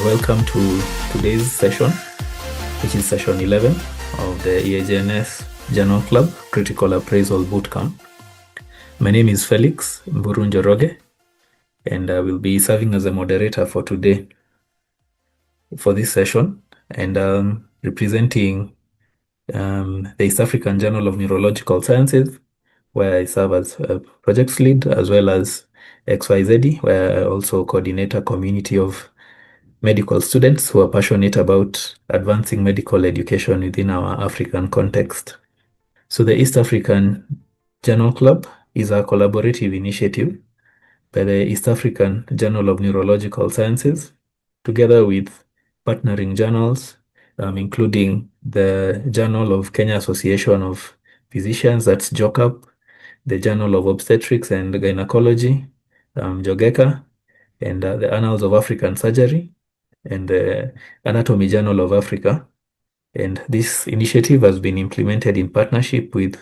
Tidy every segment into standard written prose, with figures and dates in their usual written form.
Welcome to today's session, which is session 11 of the EAJNS Journal Club Critical Appraisal Bootcamp. My name is Felix Mburunjoroge, and I will be serving as a moderator for today for this session, and representing the East African Journal of Neurological Sciences, where I serve as a project lead, as well as XYZ, where I also coordinate a community of medical students who are passionate about advancing medical education within our African context. So the East African Journal Club is a collaborative initiative by the East African Journal of Neurological Sciences, together with partnering journals, including the Journal of Kenya Association of Physicians, that's JOCAP, the Journal of Obstetrics and Gynecology, JOGECA, and the Annals of African Surgery, and the Anatomy Journal of Africa. And this initiative has been implemented in partnership with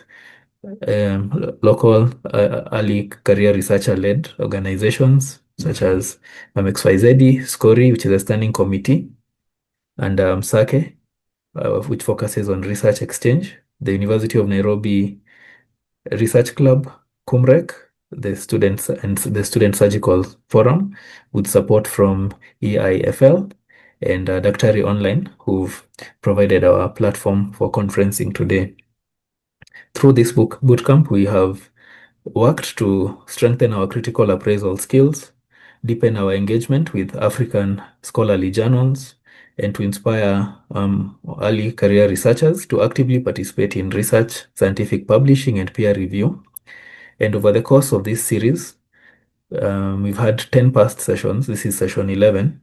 local early career researcher-led organizations such as XYZ, SCORI, which is a standing committee, and SAKE, which focuses on research exchange, the University of Nairobi Research Club, CUMREC, the Students and the Student Surgical Forum, with support from EIFL and Daktari Online, who've provided our platform for conferencing today. Through this bootcamp, we have worked to strengthen our critical appraisal skills, deepen our engagement with African scholarly journals, and to inspire early career researchers to actively participate in research, scientific publishing, and peer review. And over the course of this series, we've had 10 past sessions. This is session 11.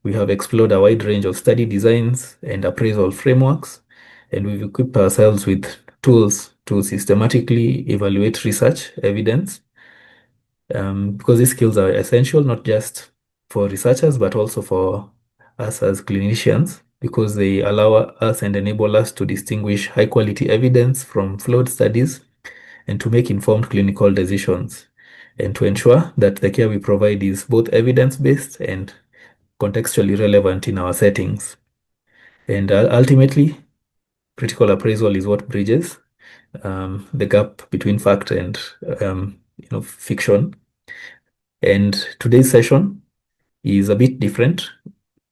We have explored a wide range of study designs and appraisal frameworks, and we've equipped ourselves with tools to systematically evaluate research evidence, because these skills are essential not just for researchers, but also for us as clinicians, because they allow us and enable us to distinguish high quality evidence from flawed studies and to make informed clinical decisions, and to ensure that the care we provide is both evidence-based and contextually relevant in our settings. And ultimately, critical appraisal is what bridges the gap between fact and fiction. And today's session is a bit different.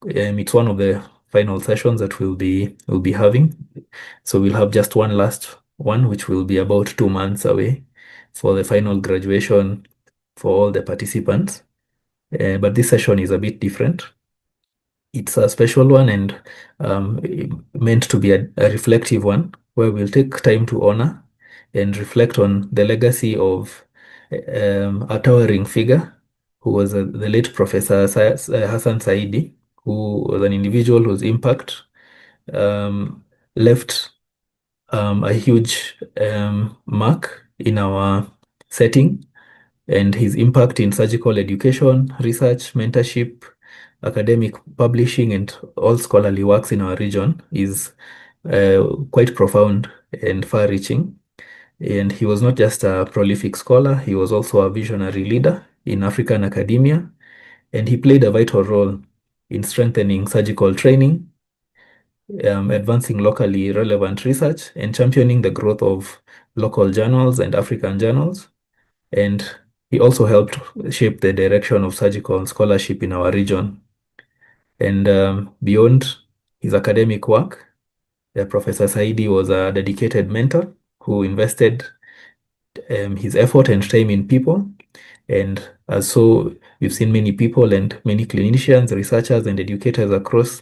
It's one of the final sessions that we'll be having. So we'll have just one last one, which will be about 2 months away for the final graduation for all the participants. But this session is a bit different. It's a special one and meant to be a reflective one, where we'll take time to honor and reflect on the legacy of a towering figure who was the late Professor Hassan Saidi, who was an individual whose impact left a huge mark in our setting, and his impact in surgical education, research, mentorship, academic publishing, and all scholarly works in our region is quite profound and far-reaching. And he was not just a prolific scholar, he was also a visionary leader in African academia, and he played a vital role in strengthening surgical training, advancing locally relevant research, and championing the growth of local journals and African journals. And he also helped shape the direction of surgical scholarship in our region. And beyond his academic work, Professor Saidi was a dedicated mentor who invested his effort and time in people. And so we've seen many people and many clinicians, researchers, and educators across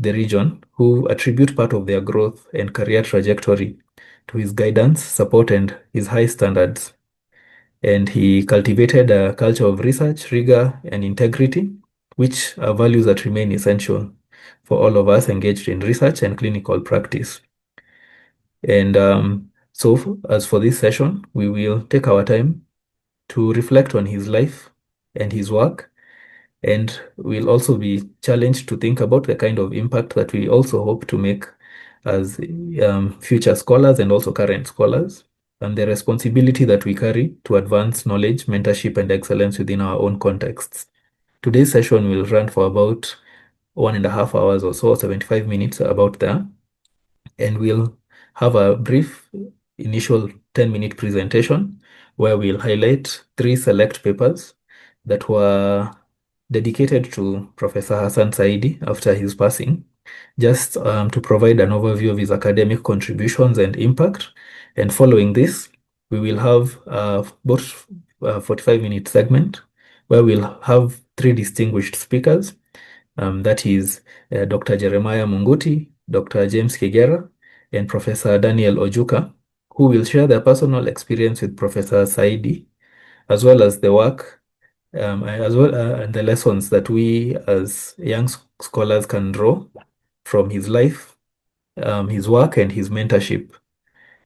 the region who attribute part of their growth and career trajectory to his guidance, support, and his high standards. And he cultivated a culture of research, rigor, and integrity, which are values that remain essential for all of us engaged in research and clinical practice. And so as for this session, we will take our time to reflect on his life and his work, and we'll also be challenged to think about the kind of impact that we also hope to make as future scholars and also current scholars, and the responsibility that we carry to advance knowledge, mentorship, and excellence within our own contexts. Today's session will run for about 1.5 hours or so, 75 minutes about there. And we'll have a brief initial 10-minute presentation where we'll highlight 3 select papers that were dedicated to Professor Hassan Saidi after his passing, just to provide an overview of his academic contributions and impact. And following this, we will have both 45-minute segment where we'll have 3 distinguished speakers. That is Dr. Jeremiah Munguti, Dr. James Kigera, and Professor Daniel Ojuka, who will share their personal experience with Professor Saidi, as well as the work, as well and the lessons that we as young scholars can draw from his life, his work, and his mentorship.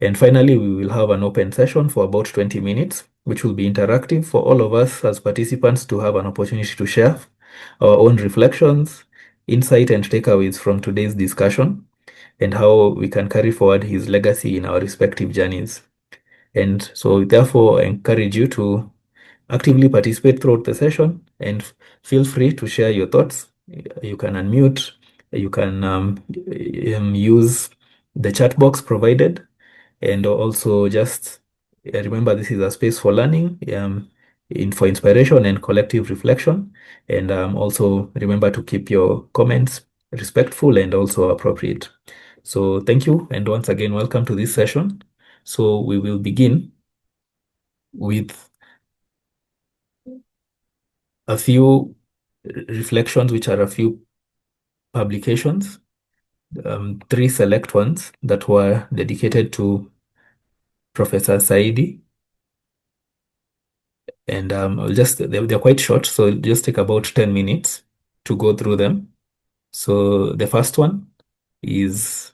And finally, we will have an open session for about 20 minutes, which will be interactive for all of us as participants to have an opportunity to share our own reflections, insight, and takeaways from today's discussion, and how we can carry forward his legacy in our respective journeys. And so, therefore, I encourage you to actively participate throughout the session and feel free to share your thoughts. You can unmute, you can use the chat box provided, and also just remember this is a space for learning, for inspiration and collective reflection. And also remember to keep your comments respectful and also appropriate. So thank you, and once again, welcome to this session. So we will begin with a few reflections, which are a few publications, 3 select ones that were dedicated to Professor Saidi. And I'll just, they're quite short, so it'll just take about 10 minutes to go through them. So the first one is,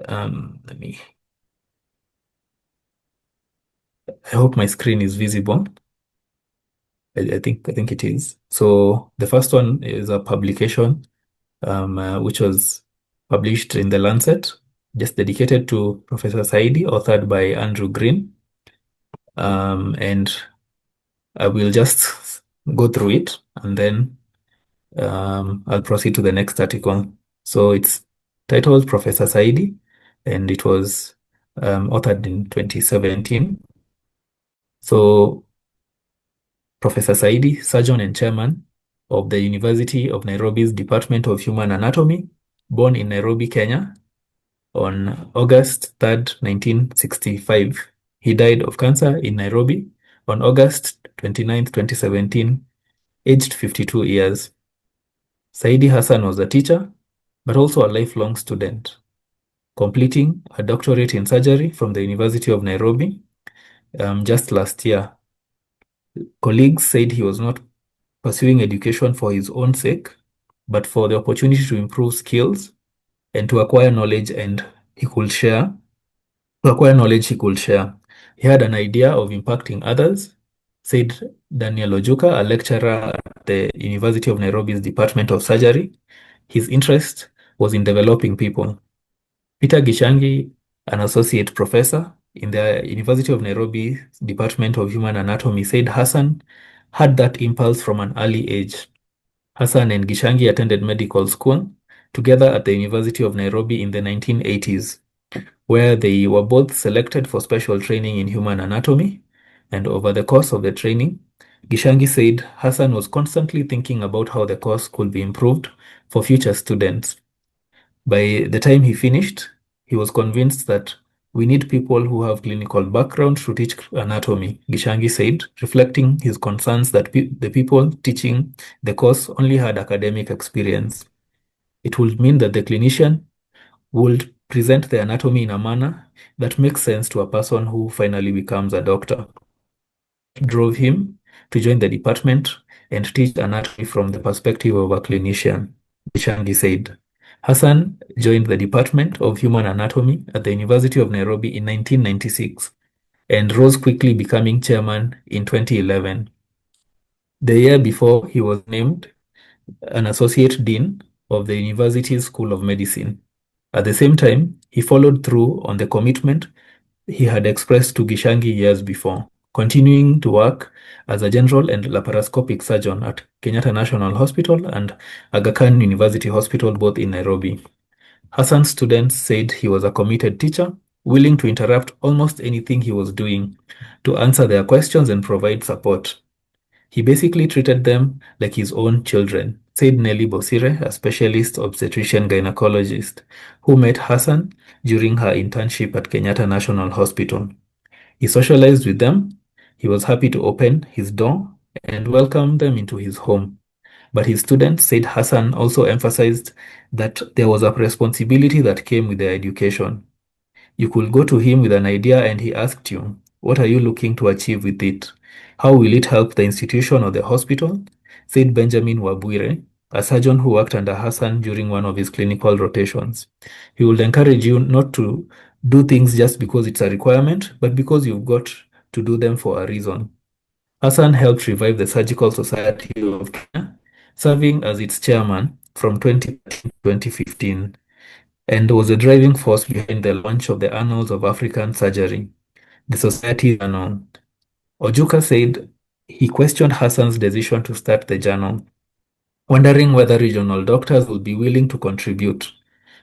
I hope my screen is visible. I think it is. So the first one is a publication which was published in the Lancet, just dedicated to Professor Saidi, authored by Andrew Green. And I will just go through it, and then I'll proceed to the next article. So it's titled Professor Saidi, and it was authored in 2017. So Professor Saidi, surgeon and chairman of the University of Nairobi's Department of Human Anatomy, born in Nairobi, Kenya, on August 3rd, 1965. He died of cancer in Nairobi on August 29th, 2017, aged 52 years. Saidi Hassan was a teacher, but also a lifelong student, completing a doctorate in surgery from the University of Nairobi just last year. Colleagues said he was not pursuing education for his own sake, but for the opportunity to improve skills and to acquire knowledge he could share. He had an idea of impacting others, said Daniel Ojuka, a lecturer at the University of Nairobi's Department of Surgery. His interest was in developing people. Peter Gishangi, an associate professor in the University of Nairobi Department of Human Anatomy, said Hassan had that impulse from an early age. Hassan and Gishangi attended medical school together at the University of Nairobi in the 1980s, where they were both selected for special training in human anatomy. And over the course of the training, Gishangi said Hassan was constantly thinking about how the course could be improved for future students. By the time he finished, he was convinced that we need people who have clinical background to teach anatomy, Gishangi said, reflecting his concerns that the people teaching the course only had academic experience. It would mean that the clinician would present the anatomy in a manner that makes sense to a person who finally becomes a doctor. It drove him to join the department and teach anatomy from the perspective of a clinician, Gishangi said. Hassan joined the Department of Human Anatomy at the University of Nairobi in 1996 and rose quickly, becoming chairman in 2011. The year before, he was named an associate dean of the university's School of Medicine. At the same time, he followed through on the commitment he had expressed to Gishangi years before, continuing to work as a general and laparoscopic surgeon at Kenyatta National Hospital and Aga Khan University Hospital, both in Nairobi. Hassan's students said he was a committed teacher, willing to interrupt almost anything he was doing to answer their questions and provide support. He basically treated them like his own children, said Nelly Bosire, a specialist obstetrician gynecologist, who met Hassan during her internship at Kenyatta National Hospital. He socialized with them. He was happy to open his door and welcome them into his home. But his students said Hassan also emphasized that there was a responsibility that came with their education. You could go to him with an idea and he asked you, what are you looking to achieve with it? How will it help the institution or the hospital? Said Benjamin Wabwire, a surgeon who worked under Hassan during one of his clinical rotations. He would encourage you not to do things just because it's a requirement, but because you've got to do them for a reason. Hassan helped revive the Surgical Society of Kenya, serving as its chairman from 2013 to 2015, and was a driving force behind the launch of the Annals of African Surgery, the society's journal. Ojuka said he questioned Hassan's decision to start the journal, wondering whether regional doctors would be willing to contribute.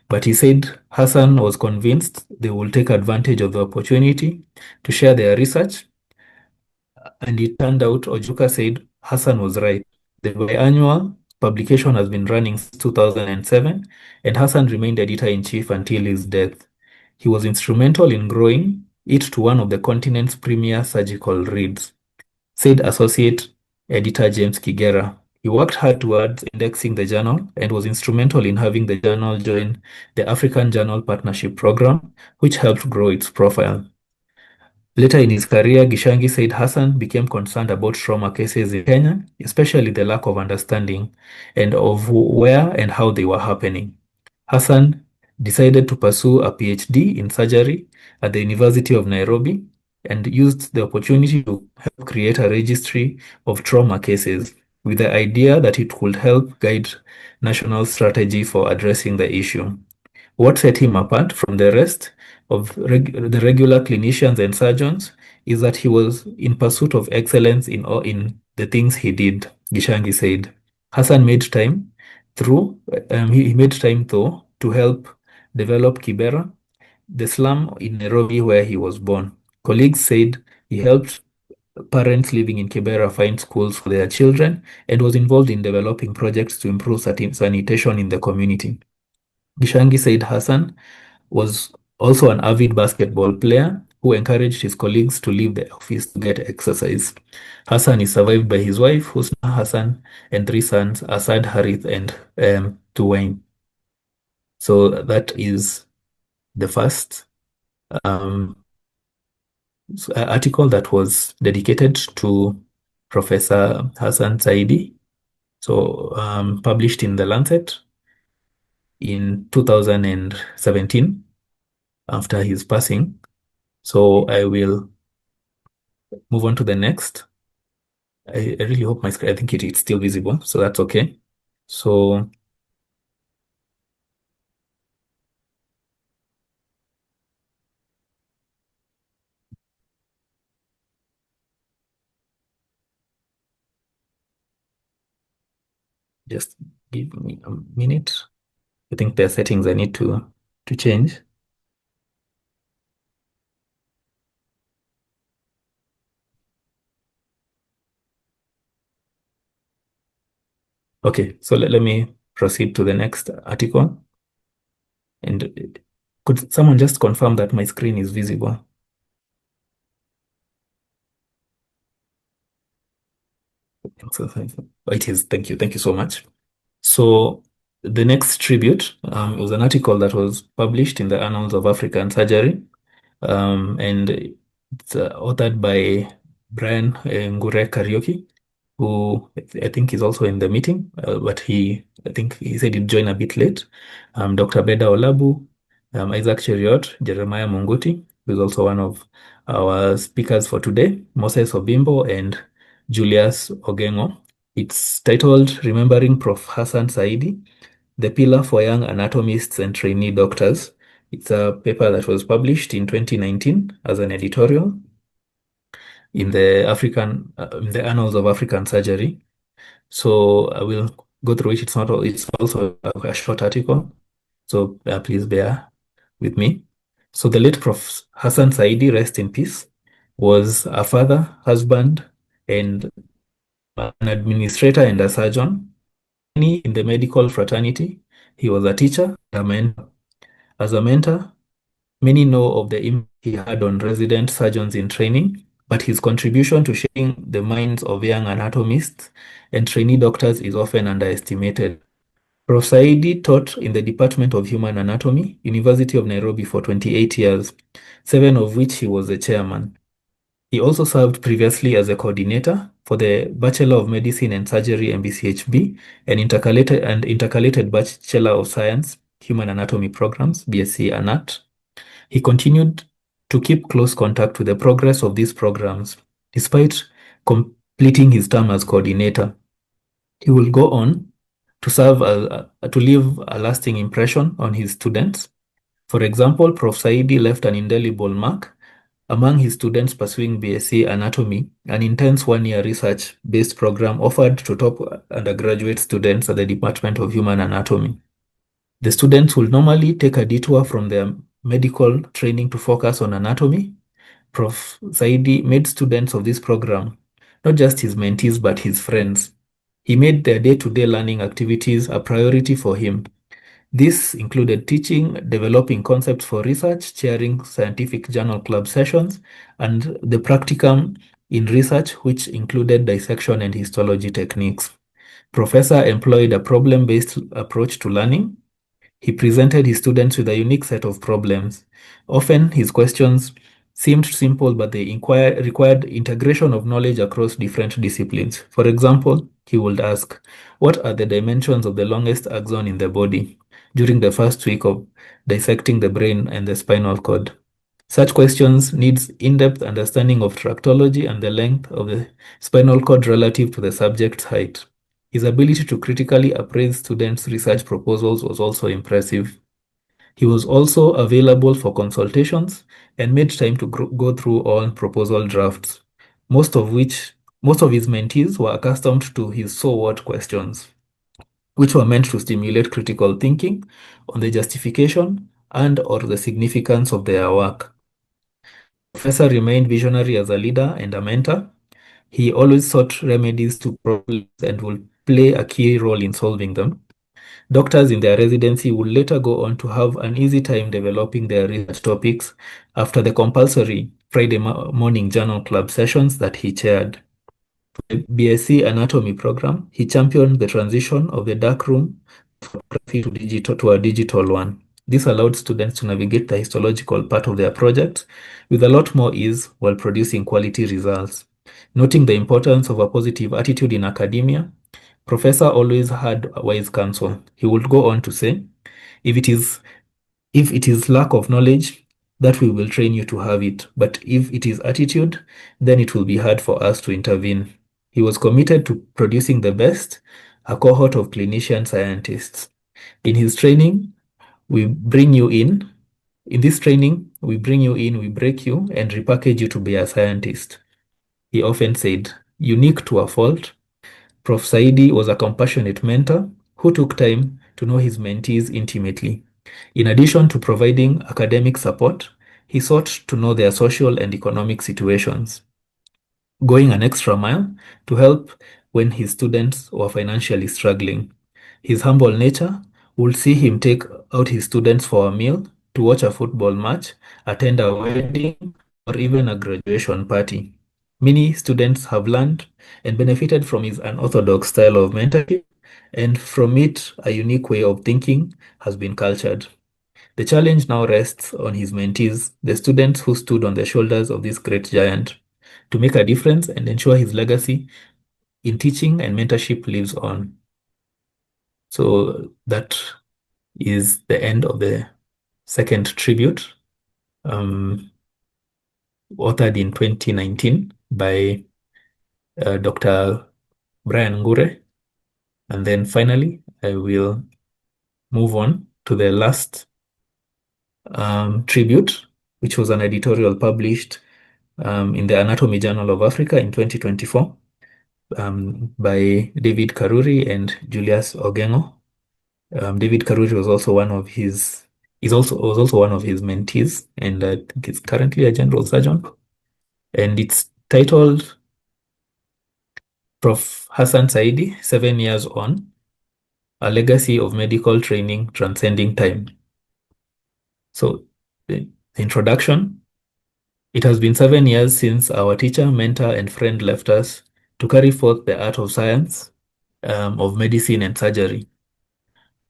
But he said Hassan was convinced they would take advantage of the opportunity to share their research, and it turned out Ojuka said Hassan was right. The biannual publication has been running since 2007, and Hassan remained editor-in-chief until his death. He was instrumental in growing it to one of the continent's premier surgical reads, said Associate Editor James Kigera. He worked hard towards indexing the journal and was instrumental in having the journal join the African Journal Partnership Program, which helped grow its profile. Later in his career, Gishangi said Hassan became concerned about trauma cases in Kenya, especially the lack of understanding and of where and how they were happening. Hassan decided to pursue a PhD in surgery at the University of Nairobi and used the opportunity to help create a registry of trauma cases with the idea that it could help guide national strategy for addressing the issue. What set him apart from the rest of the regular clinicians and surgeons is that he was in pursuit of excellence in the things he did, Gishangi said. Hassan made time he made time though to help develop Kibera, the slum in Nairobi where he was born. Colleagues said he helped parents living in Kibera find schools for their children and was involved in developing projects to improve sanitation in the community. Gishangi said Hassan was also an avid basketball player who encouraged his colleagues to leave the office to get exercise. Hassan is survived by his wife, Husna Hassan, and three sons, Asad, Harith, and Tuwain. So that is the first article that was dedicated to Professor Hassan Saidi. So published in The Lancet in 2017 after his passing. So I will move on to the next. I really hope my screen, I think it's still visible, so that's okay. So just give me a minute. I think there are settings I need to change. Okay, so let me proceed to the next article. And could someone just confirm that my screen is visible? It is. Thank you. Thank you so much. So the next tribute was an article that was published in the Annals of African Surgery, and it's authored by Brian Ngure Karaoke, who I think is also in the meeting, but I think he said he'd join a bit late. Dr. Beda Olabu, Isaac Cheriot, Jeremiah Munguti, who is also one of our speakers for today, Moses Obimbo, and Julius Ogengo. It's titled Remembering Prof. Hassan Saidi, the Pillar for Young Anatomists and Trainee Doctors. It's a paper that was published in 2019 as an editorial. in the annals of African surgery. So I will go through it. It's also a short article. So please bear with me. So the late Prof. Hassan Saidi, rest in peace, was a father, husband, and an administrator and a surgeon. In the medical fraternity, he was a teacher, a mentor. As a mentor, many know of the impact he had on resident surgeons in training, but his contribution to shaping the minds of young anatomists and trainee doctors is often underestimated. Prof. Saidi taught in the Department of Human Anatomy, University of Nairobi for 28 years, 7 of which he was the chairman. He also served previously as a coordinator for the Bachelor of Medicine and Surgery MBCHB and intercalated Bachelor of Science Human Anatomy programs, BSc ANAT. He continued to keep close contact with the progress of these programs, despite completing his term as coordinator. He will go on to leave a lasting impression on his students. For example, Prof. Saidi left an indelible mark among his students pursuing BSc Anatomy, an intense one-year research-based program offered to top undergraduate students at the Department of Human Anatomy. The students will normally take a detour from their medical training to focus on anatomy. Prof. Saidi made students of this program not just his mentees but his friends. He made their day-to-day learning activities a priority for him. This included teaching, developing concepts for research, chairing scientific journal club sessions, and the practicum in research, which included dissection and histology techniques. Professor employed a problem-based approach to learning. He presented his students with a unique set of problems. Often his questions seemed simple, but they required integration of knowledge across different disciplines. For example, he would ask, what are the dimensions of the longest axon in the body during the first week of dissecting the brain and the spinal cord? Such questions needs in-depth understanding of tractology and the length of the spinal cord relative to the subject's height. His ability to critically appraise students' research proposals was also impressive. He was also available for consultations and made time to go through all proposal drafts, most of his mentees were accustomed to his so what questions, which were meant to stimulate critical thinking on the justification and or the significance of their work. The professor remained visionary as a leader and a mentor. He always sought remedies to problems and would play a key role in solving them. Doctors in their residency would later go on to have an easy time developing their research topics after the compulsory Friday morning journal club sessions that he chaired. For the BSc Anatomy program, he championed the transition of the darkroom photography to a digital one. This allowed students to navigate the histological part of their project with a lot more ease while producing quality results. Noting the importance of a positive attitude in academia, Professor always had wise counsel. He would go on to say, if it is lack of knowledge, that we will train you to have it. But if it is attitude, then it will be hard for us to intervene. He was committed to producing the best, a cohort of clinician scientists. In his training, we bring you in. In this training, we bring you in, we break you, and repackage you to be a scientist. He often said, unique to a fault, Prof. Saidi was a compassionate mentor who took time to know his mentees intimately. In addition to providing academic support, he sought to know their social and economic situations, going an extra mile to help when his students were financially struggling. His humble nature would see him take out his students for a meal, to watch a football match, attend a wedding, or even a graduation party. Many students have learned and benefited from his unorthodox style of mentorship, and from it, a unique way of thinking has been cultured. The challenge now rests on his mentees, the students who stood on the shoulders of this great giant, to make a difference and ensure his legacy in teaching and mentorship lives on. So that is the end of the second tribute, authored in 2019 by Dr. Brian Ngure. And then finally, I will move on to the last tribute, which was an editorial published in the Anatomy Journal of Africa in 2024 by David Karuri and Julius Ogengo. David Karuri was also one of his was also one of his mentees, and I think he's currently a general surgeon. And it's titled Prof. Hassan Saidi, 7 Years On, A Legacy of Medical Training Transcending Time. So, the introduction. It has been 7 years since our teacher, mentor, and friend left us to carry forth the art of science, of medicine and surgery.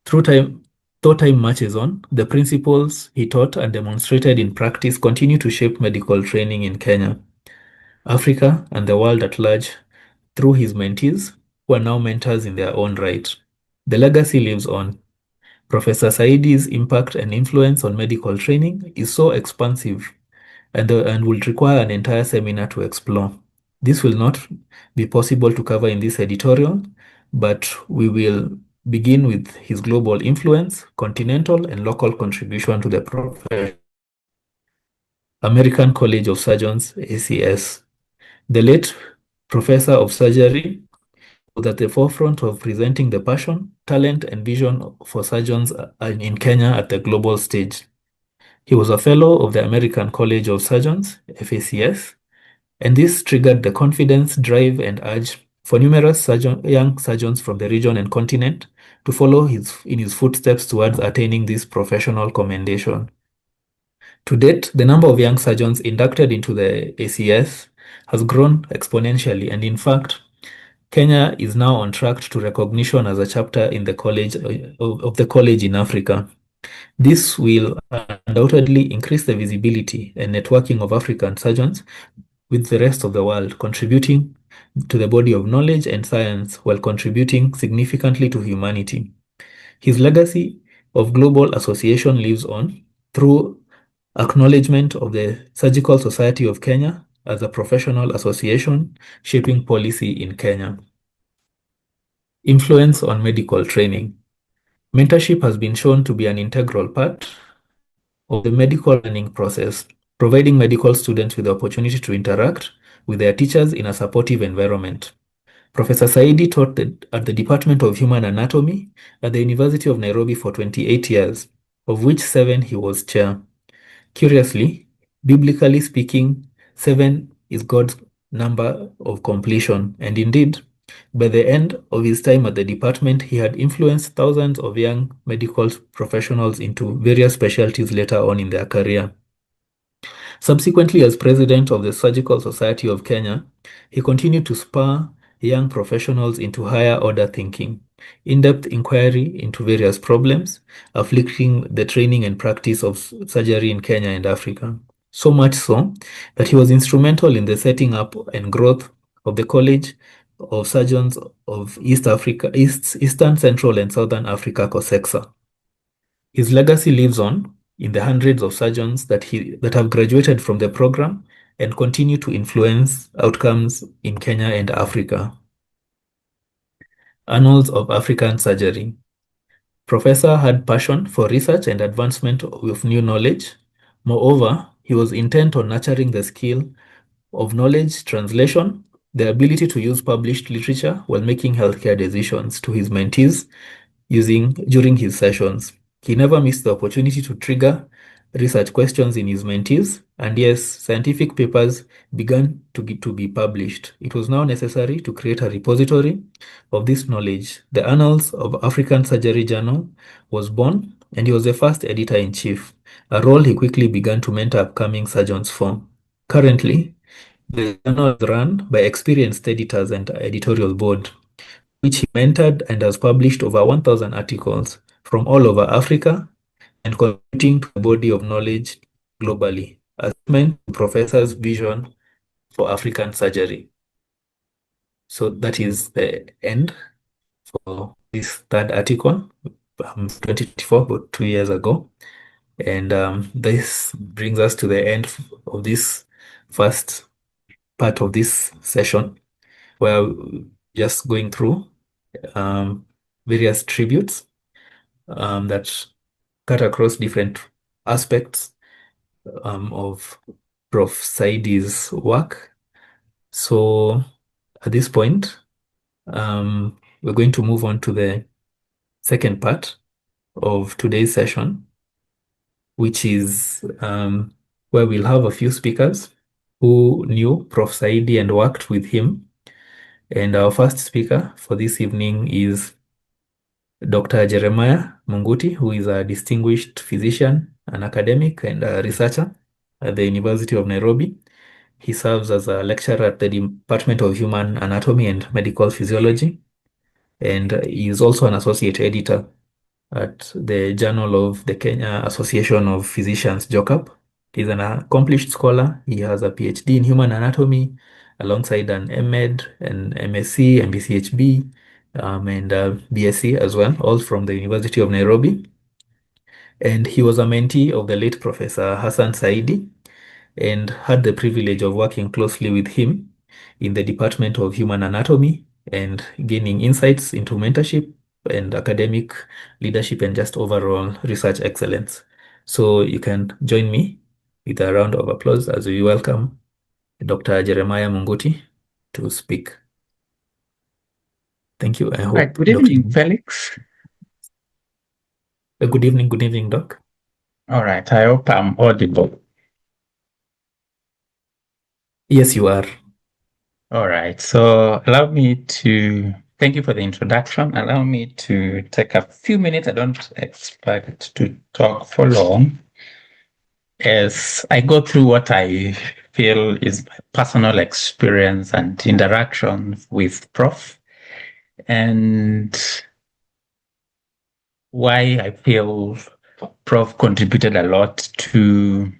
Though time marches on, the principles he taught and demonstrated in practice continue to shape medical training in Kenya, Africa, and the world at large through his mentees, who are now mentors in their own right. The legacy lives on. Professor Saidi's impact and influence on medical training is so expansive and will require an entire seminar to explore. This will not be possible to cover in this editorial, but we will begin with his global influence, continental and local contribution to the profession. American College of Surgeons, ACS. The late professor of surgery was at the forefront of presenting the passion, talent, and vision for surgeons in Kenya at the global stage. He was a fellow of the American College of Surgeons, FACS, and this triggered the confidence, drive, and urge for numerous young surgeons from the region and continent to follow in his footsteps towards attaining this professional commendation. To date, the number of young surgeons inducted into the ACS has grown exponentially, and in fact, Kenya is now on track to recognition as a chapter in the college of the college in Africa. This will undoubtedly increase the visibility and networking of African surgeons with the rest of the world, contributing to the body of knowledge and science while contributing significantly to humanity. His legacy of global association lives on through acknowledgement of the Surgical Society of Kenya as a professional association shaping policy in Kenya. Influence on medical training. Mentorship has been shown to be an integral part of the medical learning process, providing medical students with the opportunity to interact with their teachers in a supportive environment. Professor Saidi taught at the Department of Human Anatomy at the University of Nairobi for 28 years, of which 7 he was chair. Curiously, biblically speaking, 7 is God's number of completion, and indeed, by the end of his time at the department, he had influenced thousands of young medical professionals into various specialties later on in their career. Subsequently, as president of the Surgical Society of Kenya, he continued to spur young professionals into higher order thinking, in-depth inquiry into various problems afflicting the training and practice of surgery in Kenya and Africa. So much so that he was instrumental in the setting up and growth of the College of Surgeons of Eastern, Central, and Southern Africa, COSEXA. His legacy lives on in the hundreds of surgeons that have graduated from the program and continue to influence outcomes in Kenya and Africa. Annals of African Surgery. Professor had passion for research and advancement of new knowledge. Moreover, he was intent on nurturing the skill of knowledge translation, the ability to use published literature while making healthcare decisions to his mentees during his sessions. He never missed the opportunity to trigger research questions in his mentees, and yes, scientific papers began to be published. It was now necessary to create a repository of this knowledge. The Annals of African Surgery Journal was born, and he was the first editor-in-chief, a role he quickly began to mentor upcoming surgeons for. Currently, the journal is run by experienced editors and editorial board, which he mentored and has published over 1,000 articles from all over Africa and contributing to a body of knowledge globally, as meant the professor's vision for African surgery. So that is the end for this third article, 2024, about 2 years ago. And this brings us to the end of this first part of this session, where we're just going through various tributes that cut across different aspects of Prof. Saidi's work. So at this point, we're going to move on to the second part of today's session, which is where we'll have a few speakers who knew Prof. Saidi and worked with him. And our first speaker for this evening is Dr. Jeremiah Munguti, who is a distinguished physician, an academic, and a researcher at the University of Nairobi. He serves as a lecturer at the Department of Human Anatomy and Medical Physiology, and he is also an associate editor at the Journal of the Kenya Association of Physicians, JOCAP. He's an accomplished scholar. He has a PhD in human anatomy alongside an MEd, an MSc, MBCHB, and a BSc as well, all from the University of Nairobi. And he was a mentee of the late Professor Hassan Saidi and had the privilege of working closely with him in the Department of Human Anatomy and gaining insights into mentorship and academic leadership and just overall research excellence. So you can join me with a round of applause as we welcome Dr. Jeremiah Munguti to speak. Thank you. I hope. Right. Good evening, Felix. Good evening, Doc. All right. I hope I'm audible. Yes, you are. All right. So allow me to thank you for the introduction. Allow me to take a few minutes. I don't expect to talk for long as I go through what I feel is my personal experience and interaction with Prof. and why I feel Prof contributed a lot to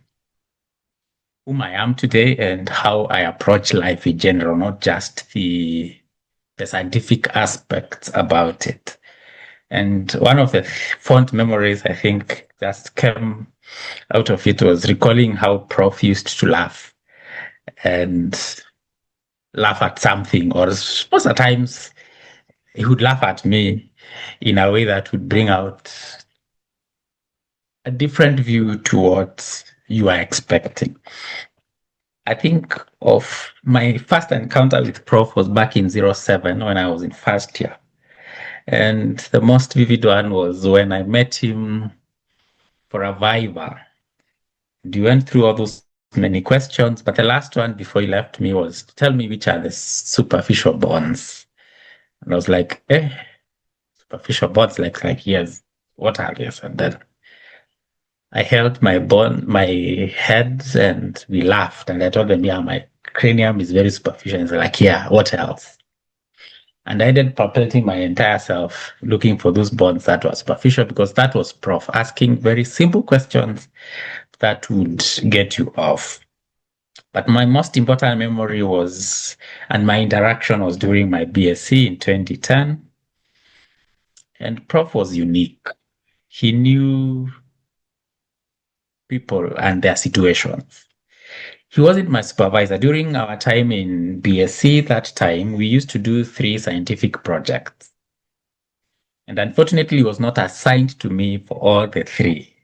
whom I am today and how I approach life in general, not just the scientific aspects about it. And one of the fond memories I think just came out of it was recalling how Prof used to laugh at something, or most of the times he would laugh at me in a way that would bring out a different view to what you are expecting. I think of my first encounter with Prof was back in 07 when I was in first year. And the most vivid one was when I met him for a Viva. And we went through all those many questions, but the last one before he left me was to tell me which are the superficial bonds. And I was like, superficial bonds, like yes, what are these? And then I held my head and we laughed. And I told them, yeah, my cranium is very superficial. And they're like, yeah, what else? And I ended palpating my entire self looking for those bonds that were superficial because that was Prof asking very simple questions that would get you off. But my most important memory was, and my interaction was during my BSc in 2010. And Prof was unique. He knew people and their situations. He wasn't my supervisor. During our time in BSc that time, we used to do 3 scientific projects. And unfortunately, he was not assigned to me for all the 3.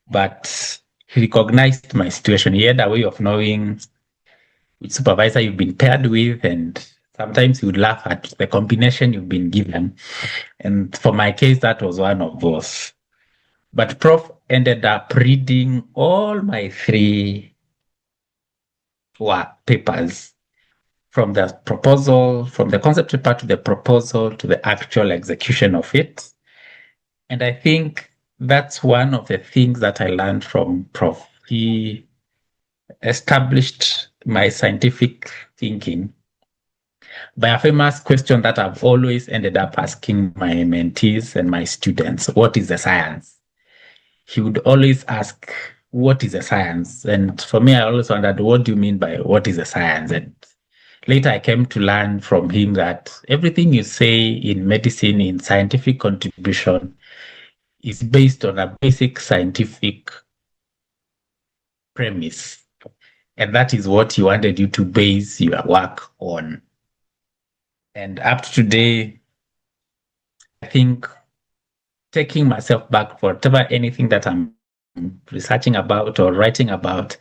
But he recognized my situation. He had a way of knowing which supervisor you've been paired with, and sometimes he would laugh at the combination you've been given. And for my case, that was one of those. But Prof ended up reading all my 3 papers from the proposal, from the concept paper to the proposal to the actual execution of it. And I think that's one of the things that I learned from Prof. He established my scientific thinking by a famous question that I've always ended up asking my mentees and my students: what is the science? He would always ask, what is the science? And for me, I always wondered, what do you mean by what is the science? And later I came to learn from him that everything you say in medicine, in scientific contribution, is based on a basic scientific premise. And that is what he wanted you to base your work on. And up to today, I think taking myself back for whatever anything that I'm researching about or writing about,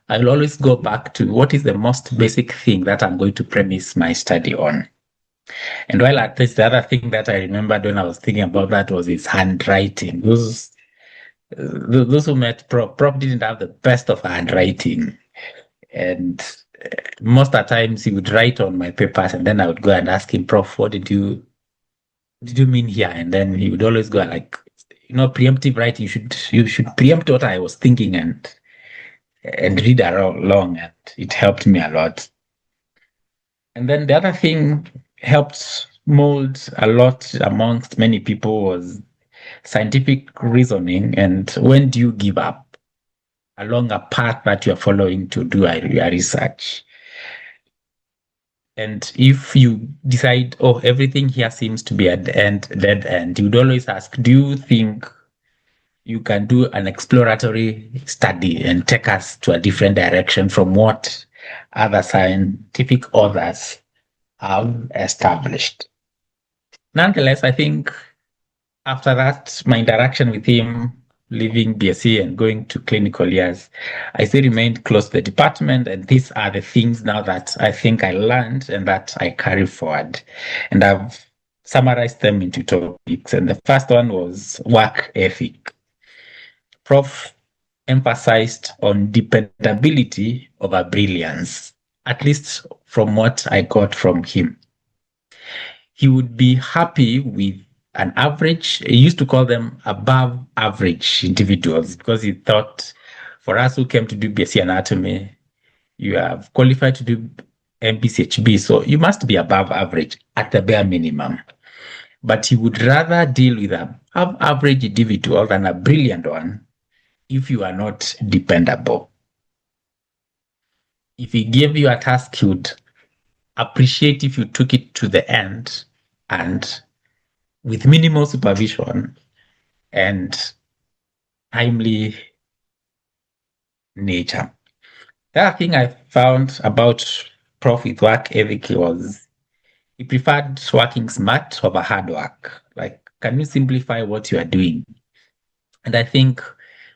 I'll always go back to what is the most basic thing that I'm going to premise my study on. And while at least the other thing that I remembered when I was thinking about that was his handwriting. Those who met Prof didn't have the best of handwriting. And most of the times he would write on my papers, and then I would go and ask him, Prof, what did you mean here? And then he would always go like, preemptive writing, you should preempt what I was thinking and read along, and it helped me a lot. And then the other thing helped mold a lot amongst many people was scientific reasoning, and when do you give up along a path that you're following to do your research. And if you decide, oh, everything here seems to be at the dead end, you'd always ask, do you think you can do an exploratory study and take us to a different direction from what other scientific authors have established? Nonetheless, I think after that, my interaction with him, leaving BSc and going to clinical years, I still remained close to the department. And these are the things now that I think I learned and that I carry forward. And I've summarized them into topics. And the first one was work ethic. Prof emphasized on dependability over brilliance, at least from what I got from him. He would be happy with an average. He used to call them above average individuals because he thought for us who came to do BSc anatomy, you have qualified to do MPCHB, so you must be above average at the bare minimum. But he would rather deal with an above average individual than a brilliant one if you are not dependable. If he gave you a task, he would appreciate if you took it to the end and with minimal supervision and timely nature. The other thing I found about Prof with work ethic was he preferred working smart over hard work. Like, can you simplify what you are doing? And I think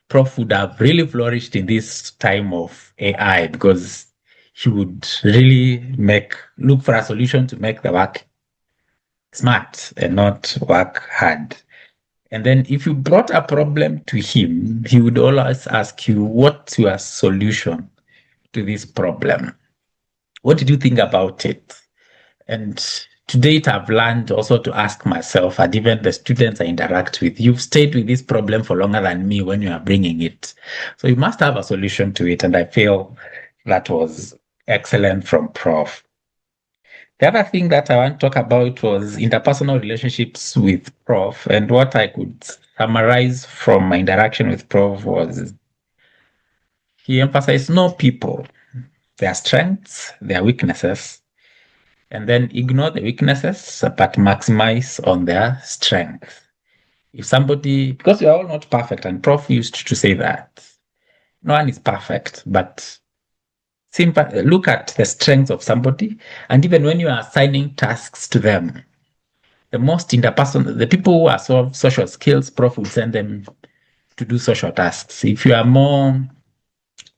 Prof would have really flourished in this time of AI because he would really look for a solution to make the work smart and not work hard. And then if you brought a problem to him, he would always ask you, what's your solution to this problem? What did you think about it? And to date, I've learned also to ask myself, and even the students I interact with, you've stayed with this problem for longer than me when you are bringing it. So you must have a solution to it. And I feel that was excellent from Prof. The other thing that I want to talk about was interpersonal relationships with Prof. And what I could summarize from my interaction with Prof was he emphasized know people, their strengths, their weaknesses, and then ignore the weaknesses, but maximize on their strengths. If somebody, because we are all not perfect, and Prof used to say that no one is perfect, but look at the strengths of somebody, and even when you are assigning tasks to them, the people who are social skills, Prof will send them to do social tasks. If you are more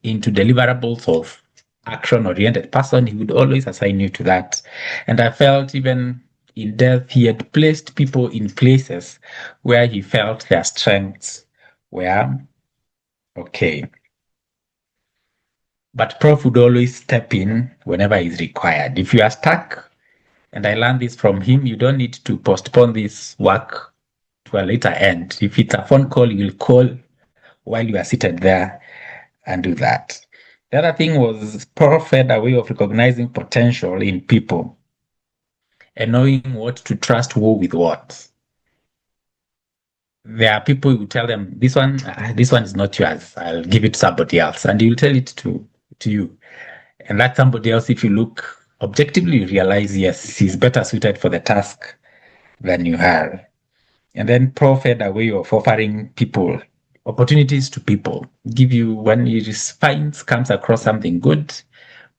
into deliverables of action-oriented person, he would always assign you to that. And I felt even in death, he had placed people in places where he felt their strengths were okay. But Prof would always step in whenever is required. If you are stuck, and I learned this from him, you don't need to postpone this work to a later end. If it's a phone call, you'll call while you are seated there and do that. The other thing was Prof had a way of recognizing potential in people and knowing what to trust who with what. There are people who tell them, this one is not yours. I'll give it to somebody else. And you'll tell it to you. And that somebody else, if you look objectively, you realize, yes, he's better suited for the task than you are. And then Prof had a way of offering people opportunities to people. Give you, when he comes across something good,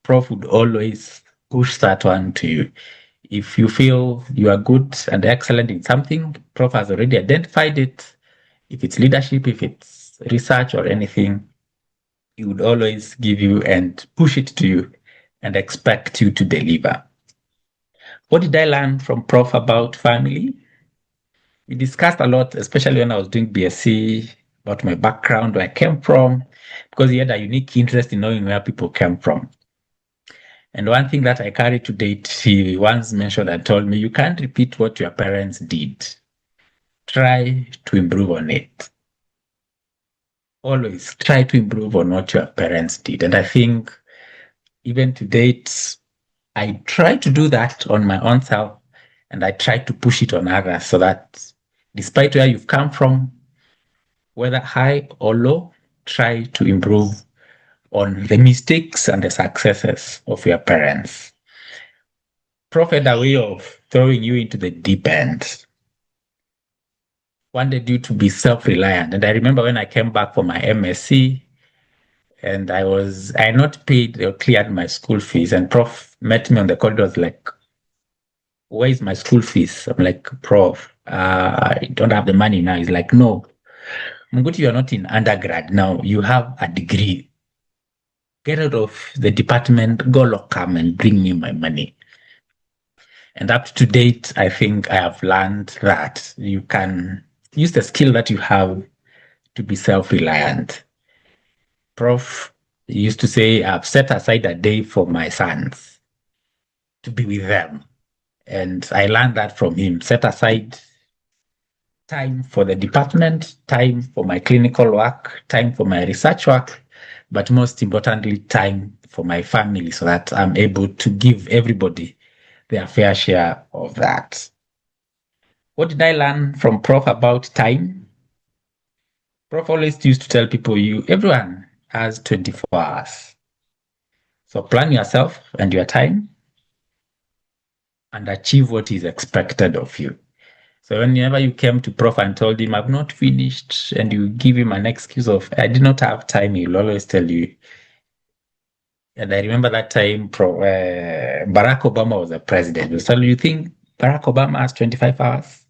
Prof would always push that one to you. If you feel you are good and excellent in something, Prof has already identified it. If it's leadership, if it's research or anything, he would always give you and push it to you and expect you to deliver. What did I learn from Prof about family? We discussed a lot, especially when I was doing BSc, about my background, where I came from, because he had a unique interest in knowing where people came from. And one thing that I carry to date, he once mentioned and told me, you can't repeat what your parents did. Try to improve on it. Always try to improve on what your parents did. And I think even to date, I try to do that on my own self, and I try to push it on others so that despite where you've come from, whether high or low, try to improve on the mistakes and the successes of your parents. Prof had a way of throwing you into the deep end, wanted you to be self-reliant. And I remember when I came back for my MSc, and I had not paid or cleared my school fees, and Prof met me on the corridor, was like, where is my school fees? I'm like, Prof, I don't have the money now. He's like, no, Munguti, you're not in undergrad now. You have a degree. Get out of the department, go lock up and bring me my money. And up to date, I think I have learned that you can use the skill that you have to be self-reliant. Prof used to say, I've set aside a day for my sons to be with them. And I learned that from him. Set aside time for the department, time for my clinical work, time for my research work, but most importantly, time for my family so that I'm able to give everybody their fair share of that. What did I learn from Prof about time? Prof always used to tell people, everyone has 24 hours. So plan yourself and your time and achieve what is expected of you. So whenever you came to Prof and told him, I've not finished, and you give him an excuse of, I did not have time, he'll always tell you. And I remember that time Barack Obama was the president. So you think Barack Obama has 25 hours?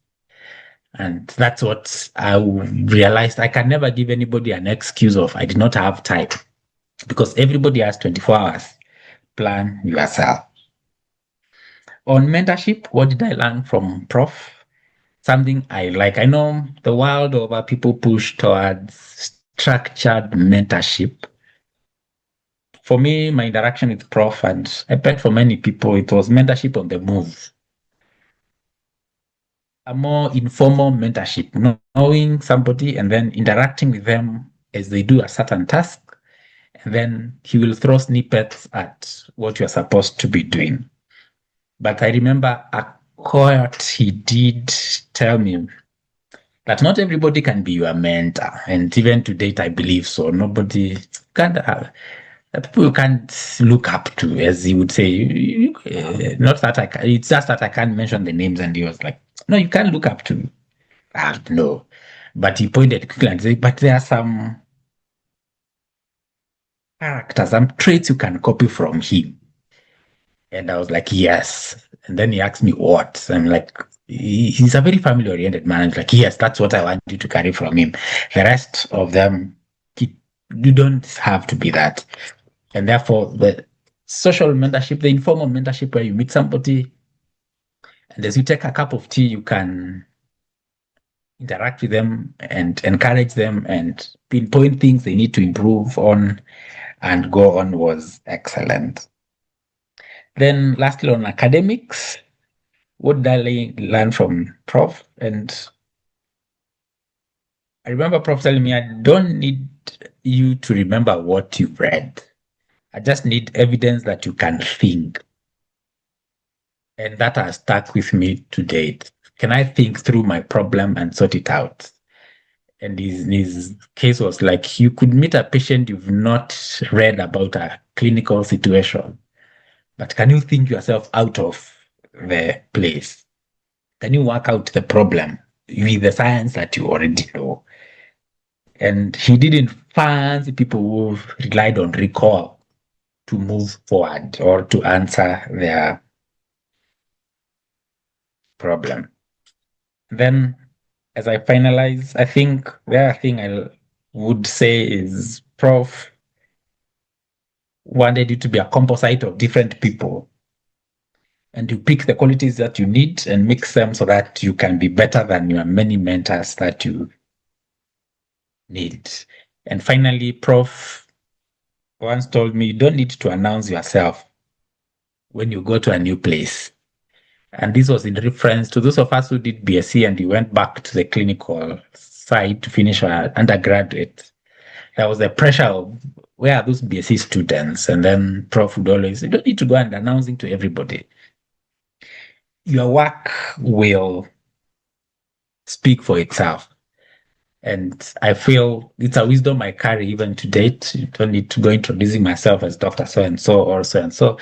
And that's what I realized. I can never give anybody an excuse of, I did not have time, because everybody has 24 hours. Plan yourself. On mentorship, what did I learn from Prof? Something I like. I know the world over people push towards structured mentorship. For me, my interaction with Prof, and I bet for many people, it was mentorship on the move. A more informal mentorship, knowing somebody and then interacting with them as they do a certain task. And then he will throw snippets at what you're supposed to be doing. But I remember a quote he did tell me that not everybody can be your mentor. And even to date, I believe so. Nobody can, people you can't look up to, as he would say. Not that I can, it's just that I can't mention the names. And he was like, no, you can't look up to. No. But he pointed quickly and said, but there are some characters, some traits you can copy from him. And I was like, yes. And then he asked me what. I'm like, he's a very family oriented man. I'm like, yes, that's what I want you to carry from him. The rest of them, you don't have to be that. And therefore, the social mentorship, the informal mentorship where you meet somebody and as you take a cup of tea, you can interact with them and encourage them and pinpoint things they need to improve on and go on was excellent. Then lastly, on academics, what did I learn from Prof? And I remember Prof telling me, I don't need you to remember what you've read. I just need evidence that you can think. And that has stuck with me to date. Can I think through my problem and sort it out? And his case was like, you could meet a patient you've not read about a clinical situation, but can you think yourself out of the place? Can you work out the problem with the science that you already know? And he didn't fancy people who relied on recall to move forward or to answer their problem. Then, as I finalize, I think the other thing would say is Prof wanted you to be a composite of different people, and you pick the qualities that you need and mix them so that you can be better than your many mentors that you need. And finally, Prof once told me you don't need to announce yourself when you go to a new place. And this was in reference to those of us who did BSc and we went back to the clinical side to finish our undergraduate. There was the pressure of where are those BSc students? And then Prof would always say, you don't need to go and announcing to everybody. Your work will speak for itself. And I feel it's a wisdom I carry even to date. You don't need to go introducing myself as Dr. So and so or so and so.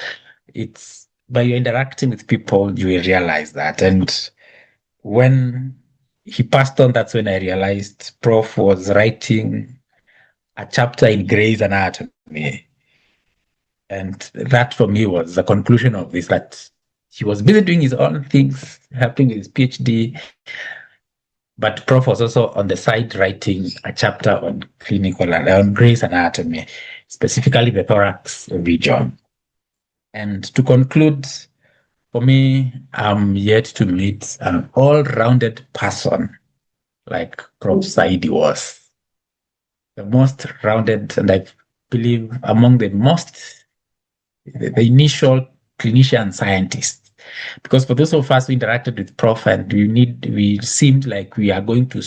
It's by you interacting with people, you will realize that. And when he passed on, that's when I realized Prof was writing a chapter in Grey's Anatomy. And that for me was the conclusion of this, that he was busy doing his own things, helping with his PhD, but Prof was also on the side writing a chapter on clinical and on Grey's Anatomy, specifically the thorax region. And to conclude, for me, I'm yet to meet an all-rounded person like Prof Saidi was. The most rounded, and I believe among the the initial clinician scientists. Because for those of us who interacted with Prof, and we seemed like we are going to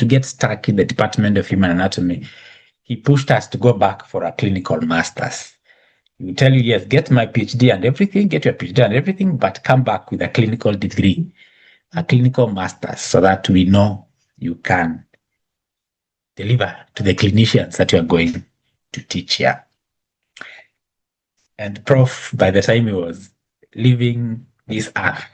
get stuck in the Department of Human Anatomy. He pushed us to go back for a clinical master's. He will tell you, yes, get my PhD and everything, get your PhD and everything, but come back with a clinical degree, a clinical master's, so that we know you can deliver to the clinicians that you are going to teach here. And Prof, by the time he was leaving this earth,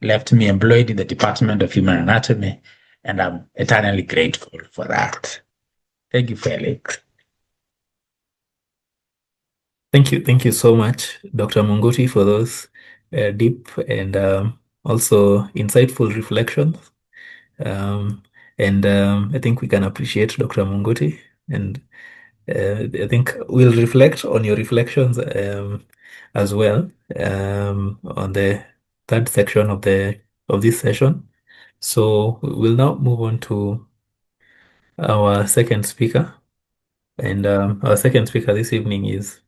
left me employed in the Department of Human Anatomy, and I'm eternally grateful for that. Thank you, Felix. Thank you so much, Dr. Munguti, for those deep and also insightful reflections. I think we can appreciate Dr. Munguti, and I think we'll reflect on your reflections as well on the third section of this session. So we'll now move on to our second speaker, and our second speaker this evening is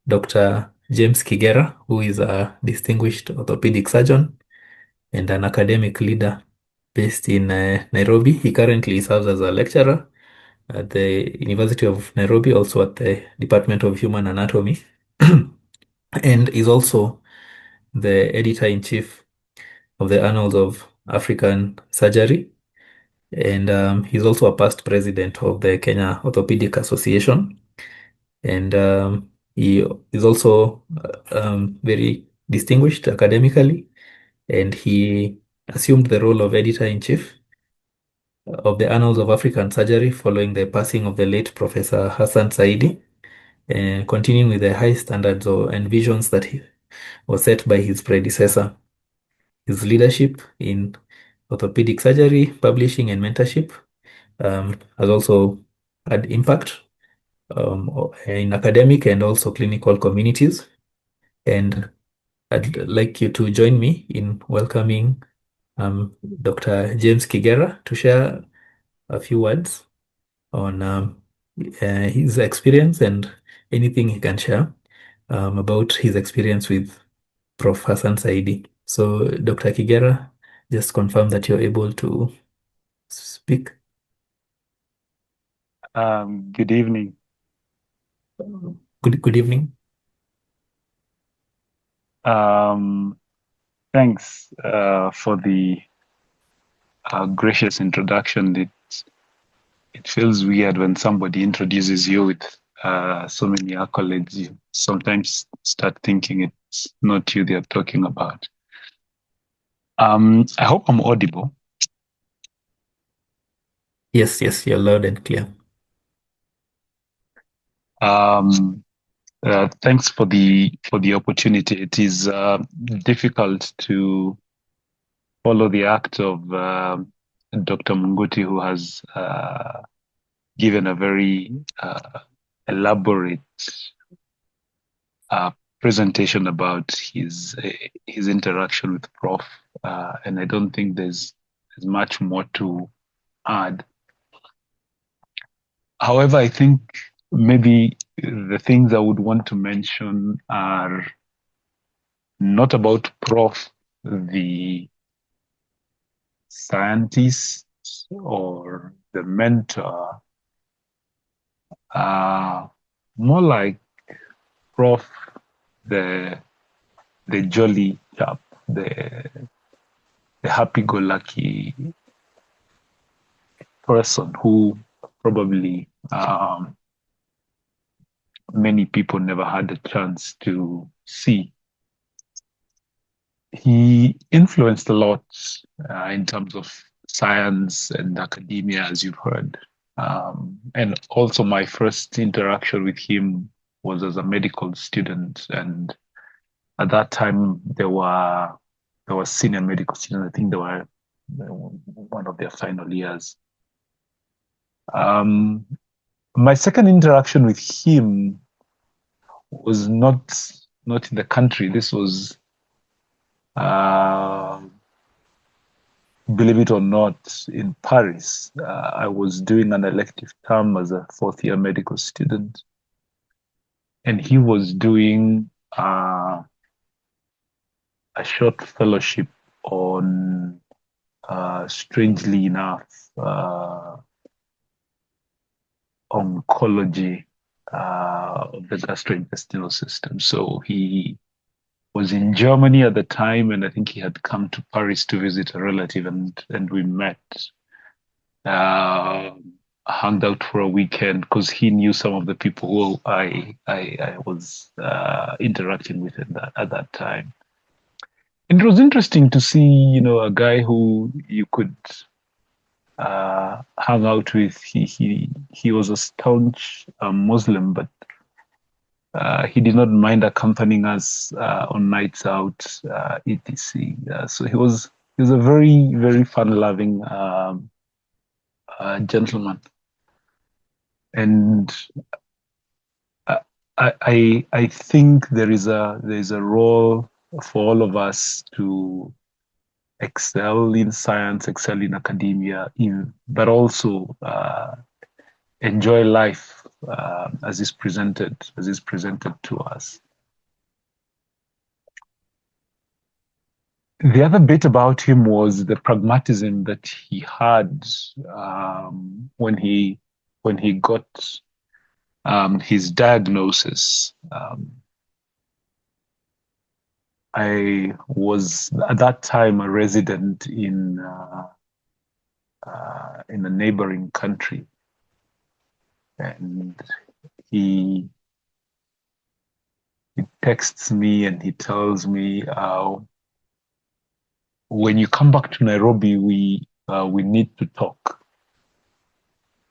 Dr. James Kigera, who is a distinguished orthopedic surgeon and an academic leader based in Nairobi. He currently serves as a lecturer at the University of Nairobi, also at the Department of Human Anatomy, and is also the editor-in-chief of the Annals of African Surgery. And he's also a past president of the Kenya Orthopedic Association. And he is also very distinguished academically, and he assumed the role of editor-in-chief of the Annals of African Surgery following the passing of the late Professor Hassan Saidi, and continuing with the high standards and visions that was set by his predecessor. His leadership in orthopedic surgery, publishing, and mentorship has also had impact in academic and also clinical communities. And I'd like you to join me in welcoming Dr. James Kigera to share a few words on his experience and anything he can share about his experience with Prof. Hassan Saidi. So, Dr. Kigera, just confirm that you're able to speak. Good evening. Good evening. Thanks for the gracious introduction. It feels weird when somebody introduces you with so many accolades. You sometimes start thinking it's not you they're talking about. I hope I'm audible. Yes, you're loud and clear. Thanks for the opportunity. It is difficult to follow the act of Dr. Munguti, who has given a very elaborate presentation about his interaction with Prof. And I don't think there's much more to add. However, I think maybe the things I would want to mention are not about Prof, the scientist or the mentor, more like Prof, the jolly chap, the happy-go-lucky person who probably many people never had a chance to see. He influenced a lot in terms of science and academia, as you've heard. And also my first interaction with him was as a medical student. And at that time, there were senior medical students. I think they were one of their final years. My second interaction with him was not in the country. This was, believe it or not, in Paris. I was doing an elective term as a fourth-year medical student, and he was doing a short fellowship on, strangely enough, oncology of the gastrointestinal system. So he was in Germany at the time, and I think he had come to Paris to visit a relative, and we met, hung out for a weekend because he knew some of the people who I was interacting with at that time. And it was interesting to see, a guy who you could hung out with. He was a staunch Muslim, but he did not mind accompanying us on nights out, etc. So he was a very, very fun-loving gentleman, and I think there is a role for all of us to excel in science, excel in academia, but also enjoy life as is presented to us. The other bit about him was the pragmatism that he had when he got his diagnosis. I was at that time a resident in a neighboring country, and he texts me and he tells me, when you come back to Nairobi, we need to talk.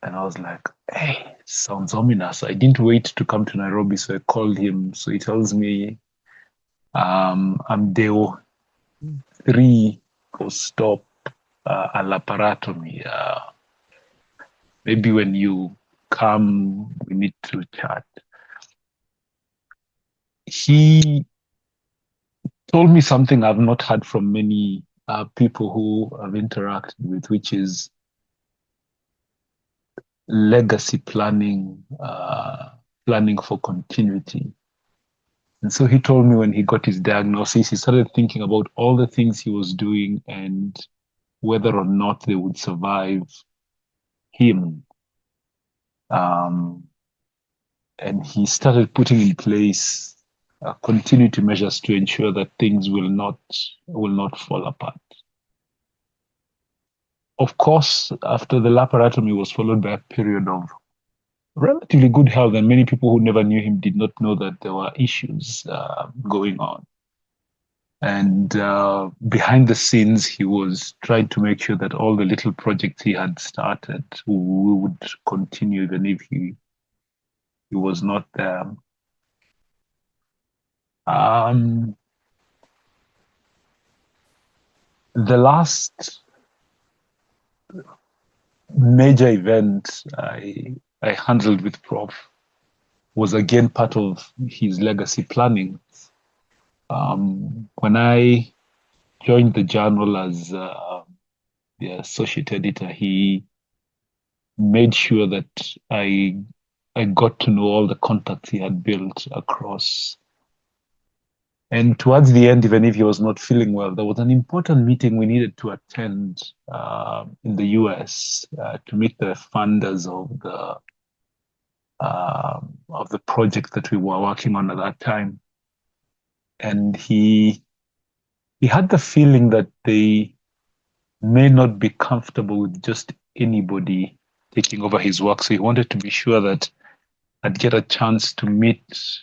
And I was like, hey, sounds ominous. I didn't wait to come to Nairobi, so I called him. So he tells me, I'm Deo 3 post-op a laparotomy. Maybe when you come, we need to chat. He told me something I've not heard from many people who I've interacted with, which is legacy planning, planning for continuity. And so he told me when he got his diagnosis, he started thinking about all the things he was doing and whether or not they would survive him. And he started putting in place continuity measures to ensure that things will not fall apart. Of course, after the laparotomy was followed by a period of relatively good health, and many people who never knew him did not know that there were issues going on. And behind the scenes, he was trying to make sure that all the little projects he had started would continue even if he was not there. The last major event I handled with Prof was again part of his legacy planning. When I joined the journal as the associate editor, he made sure that I got to know all the contacts he had built across. And towards the end, even if he was not feeling well, there was an important meeting we needed to attend in the US to meet the funders of the project that we were working on at that time. And he had the feeling that they may not be comfortable with just anybody taking over his work. So he wanted to be sure that I'd get a chance to meet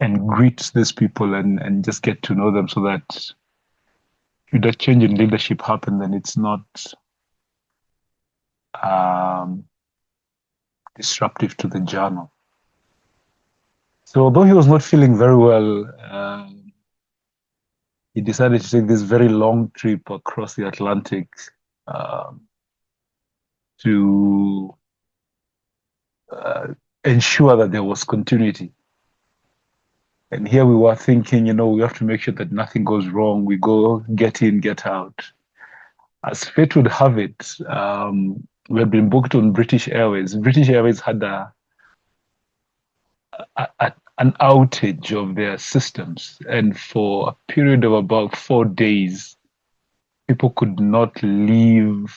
and greet these people and just get to know them, so that should a change in leadership happen, then it's not disruptive to the journal. So although he was not feeling very well, he decided to take this very long trip across the Atlantic to ensure that there was continuity. And here we were thinking, we have to make sure that nothing goes wrong. We go get in, get out. As fate would have it, we had been booked on British Airways. British Airways had an outage of their systems. And for a period of about 4 days, people could not leave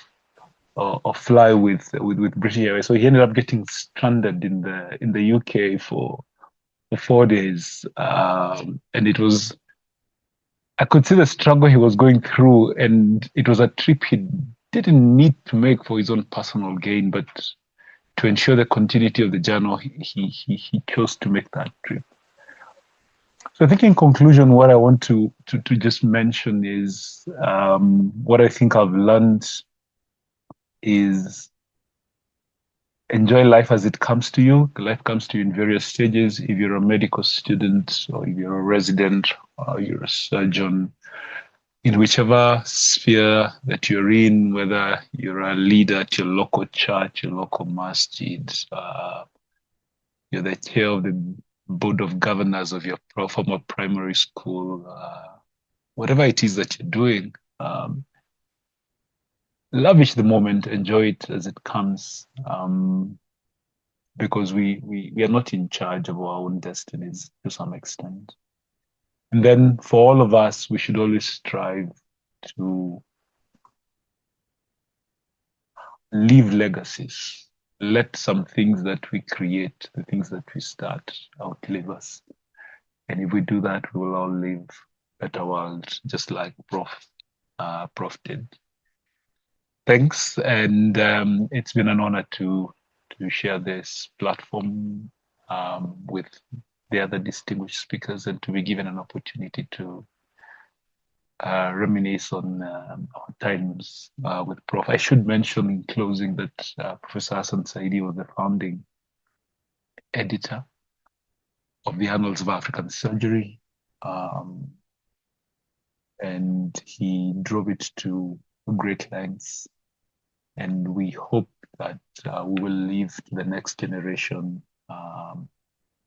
or fly with British Airways. So he ended up getting stranded in the UK for 4 days. And it was, I could see the struggle he was going through, and it was a trip he didn't need to make for his own personal gain, but to ensure the continuity of the journal, he chose to make that trip. So I think in conclusion, what I want to just mention is what I think I've learned is enjoy life as it comes to you. Life comes to you in various stages. If you're a medical student, or if you're a resident, or you're a surgeon, in whichever sphere that you're in, whether you're a leader at your local church, your local masjid, you're the chair of the board of governors of your former primary school, whatever it is that you're doing, lavish the moment, enjoy it as it comes, because we are not in charge of our own destinies to some extent. And then for all of us, we should always strive to leave legacies. Let some things that we create, the things that we start, outlive us. And if we do that, we will all live a better world, just like Prof did. Thanks, and it's been an honor to share this platform with the other distinguished speakers, and to be given an opportunity to reminisce on our times with Prof. I should mention in closing that Professor Hassan Saidi was the founding editor of the Annals of African Surgery, and he drove it to great lengths. And we hope that we will leave to the next generation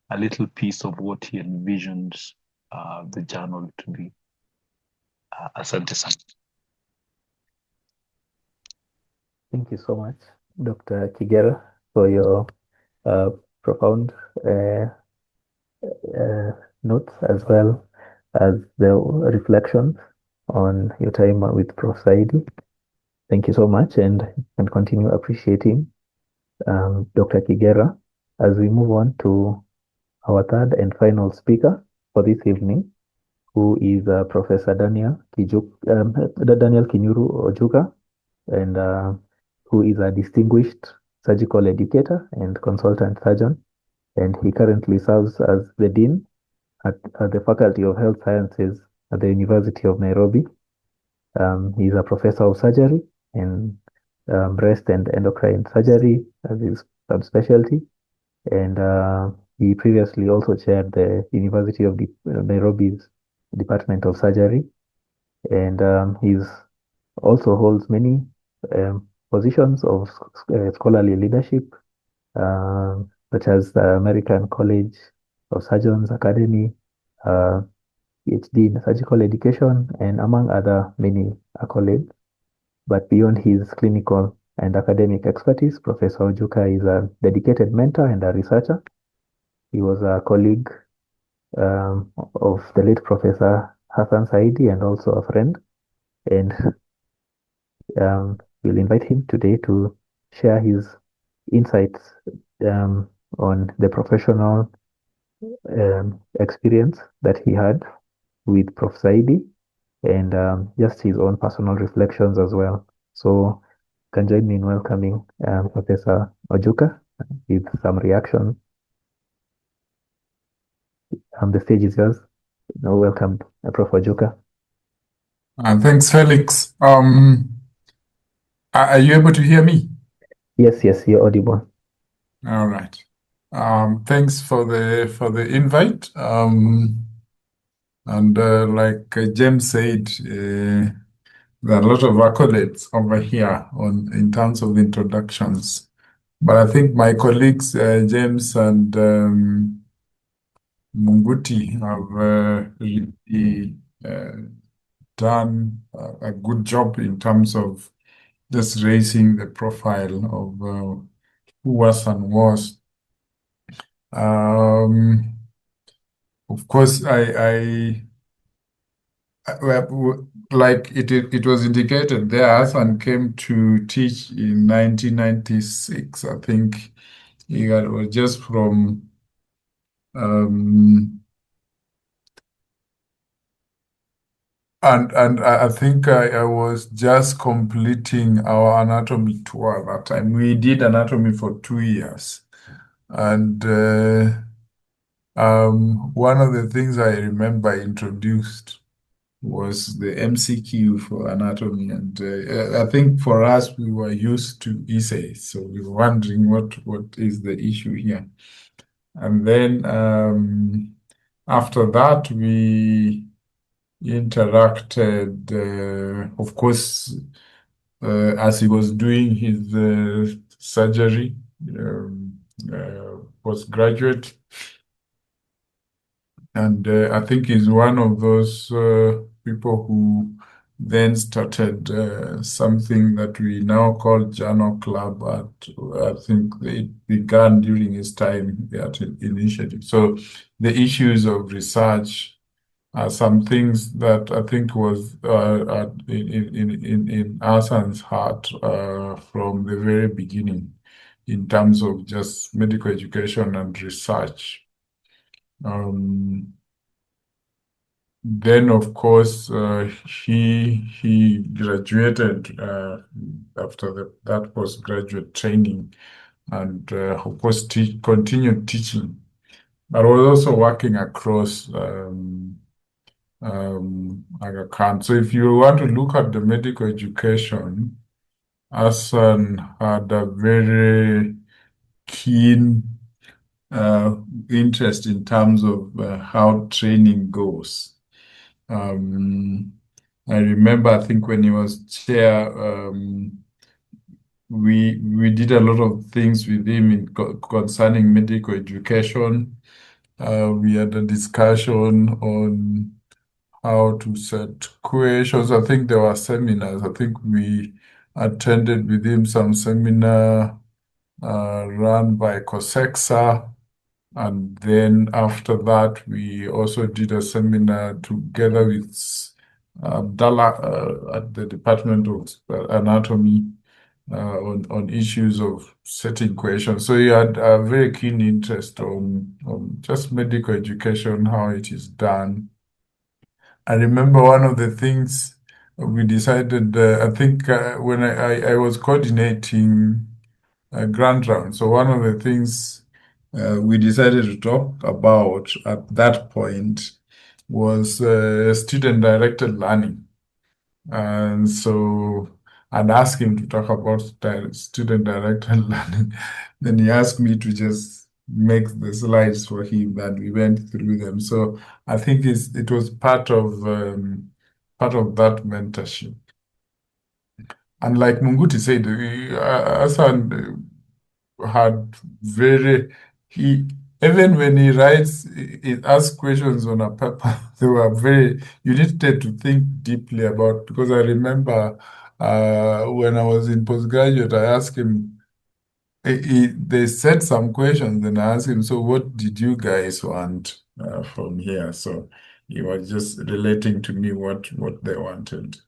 a little piece of what he envisioned the journal to be. Asante sana. Thank you so much, Dr. Kigera, for your profound notes, as well as the reflections on your time with Prof. Saidi. Thank you so much, and continue appreciating Dr. Kigera. As we move on to our third and final speaker for this evening, who is Professor Daniel Kinyuru Ojuka, and who is a distinguished surgical educator and consultant surgeon. And he currently serves as the Dean at the Faculty of Health Sciences at the University of Nairobi. He's a professor of surgery and breast and endocrine surgery as his subspecialty. And he previously also chaired the University of Nairobi's Department of Surgery. And he's also holds many positions of scholarly leadership, such as the American College of Surgeons Academy, PhD in surgical education, and among other many accolades. But beyond his clinical and academic expertise, Professor Ojuka is a dedicated mentor and a researcher. He was a colleague of the late Professor Hassan Saidi and also a friend. And we'll invite him today to share his insights on the professional experience that he had with Prof. Saidi and just his own personal reflections as well. So can join me in welcoming Professor Ojuka with some reaction. The stage is yours. Welcome, Prof. Ojuka. Thanks, Felix. Are you able to hear me? Yes, you're audible. All right. Thanks for the invite. And like James said, there are a lot of accolades over here in terms of introductions. But I think my colleagues James and Munguti have really done a good job in terms of just raising the profile of who Hassan was. Of course, like it was indicated there, Hassan came to teach in 1996. I think he was just from and I think I was just completing our anatomy tour at that time. We did anatomy for 2 years. And one of the things I remember introduced was the MCQ for anatomy. And I think for us, we were used to essays. So we were wondering what is the issue here. And then after that, we interacted, of course, as he was doing his surgery, postgraduate. And I think he's one of those people who then started something that we now call Journal Club. I think it began during his time at Initiative. So the issues of research are some things that I think was in Hassan's heart from the very beginning in terms of just medical education and research. Then, of course, he graduated after that postgraduate training, and of course continued teaching, but was also working across Aga Khan. So if you want to look at the medical education, Hassan had a very keen interest in terms of how training goes. I remember, I think when he was chair, we did a lot of things with him concerning medical education. We had a discussion on how to set questions. I think there were seminars. I think we attended with him some seminar run by COSEXA. And then after that, we also did a seminar together with Abdallah at the Department of Anatomy on issues of setting questions. So he had a very keen interest on just medical education, how it is done. I remember one of the things we decided, I think when I was coordinating a grant round. So one of the things we decided to talk about at that point was student-directed learning. And so I'd asked him to talk about student-directed learning. Then he asked me to just make the slides for him, and we went through them. So I think it was part of that mentorship. And like Munguti said, Hassan had very he even when he writes, he asks questions on a paper. They were very you needed to think deeply about because I remember when I was in postgraduate, I asked him. They said some questions, and I asked him, "So, what did you guys want from here?" So he was just relating to me what they wanted.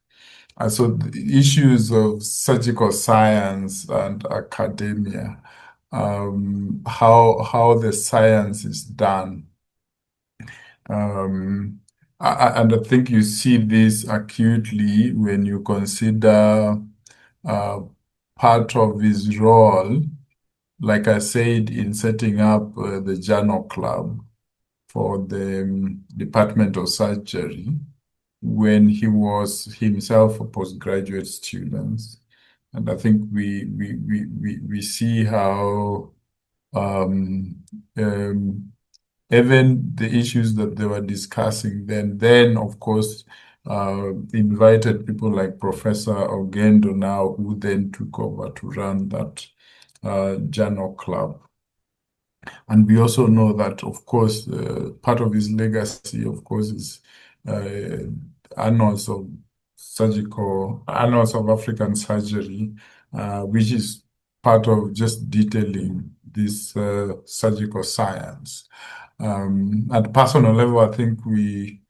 So the issues of surgical science and academia, how the science is done. Um, and I think you see this acutely when you consider uh, part of his role, like I said, in setting up the journal club for the Department of Surgery when he was himself a postgraduate student. And I think we see how um, um, even the issues that they were discussing then of course invited people like Professor Ogendo now, who then took over to run that journal club. And we also know that, of course, part of his legacy, of course, is uh, annals of annals of African surgery, which is part of just detailing this surgical science. At personal level, I think the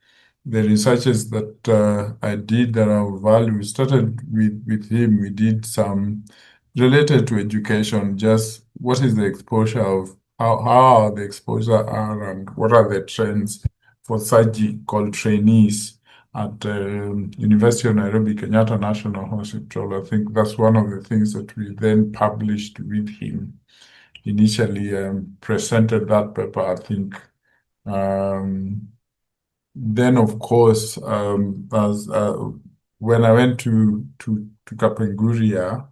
researches that I did that are of value, we started with him. We did some related to education, just what is the exposure of how the exposure are and what are the trends for surgical trainees at University of Nairobi Kenyatta National Hospital. I think that's one of the things that we then published with him. Initially presented that paper, I think. Then, of course, as when I went to Kapenguria,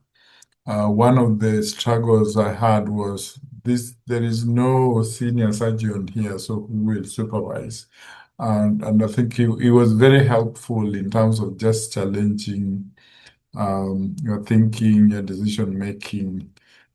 one of the struggles I had was this: there is no senior surgeon here, so who will supervise? And I think he was very helpful in terms of just challenging your thinking, your decision making,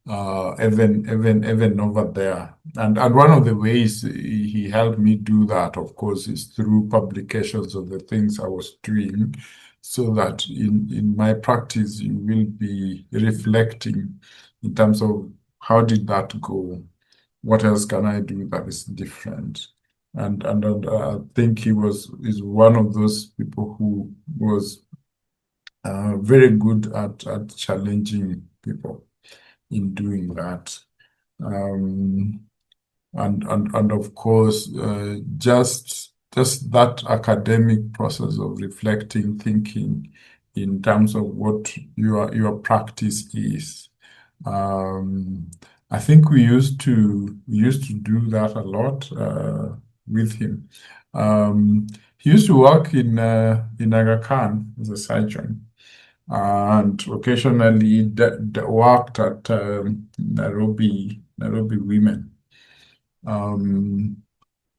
even over there. And one of the ways he helped me do that, of course, is through publications of the things I was doing, so that in my practice you will be reflecting in terms of how did that go? What else can I do that is different? And I think he is one of those people who was very good at challenging people in doing that. And of course, just that academic process of reflecting, thinking in terms of what your practice is. I think we used to do that a lot with him. He used to work in Aga Khan as a surgeon, and occasionally worked at Nairobi Women. And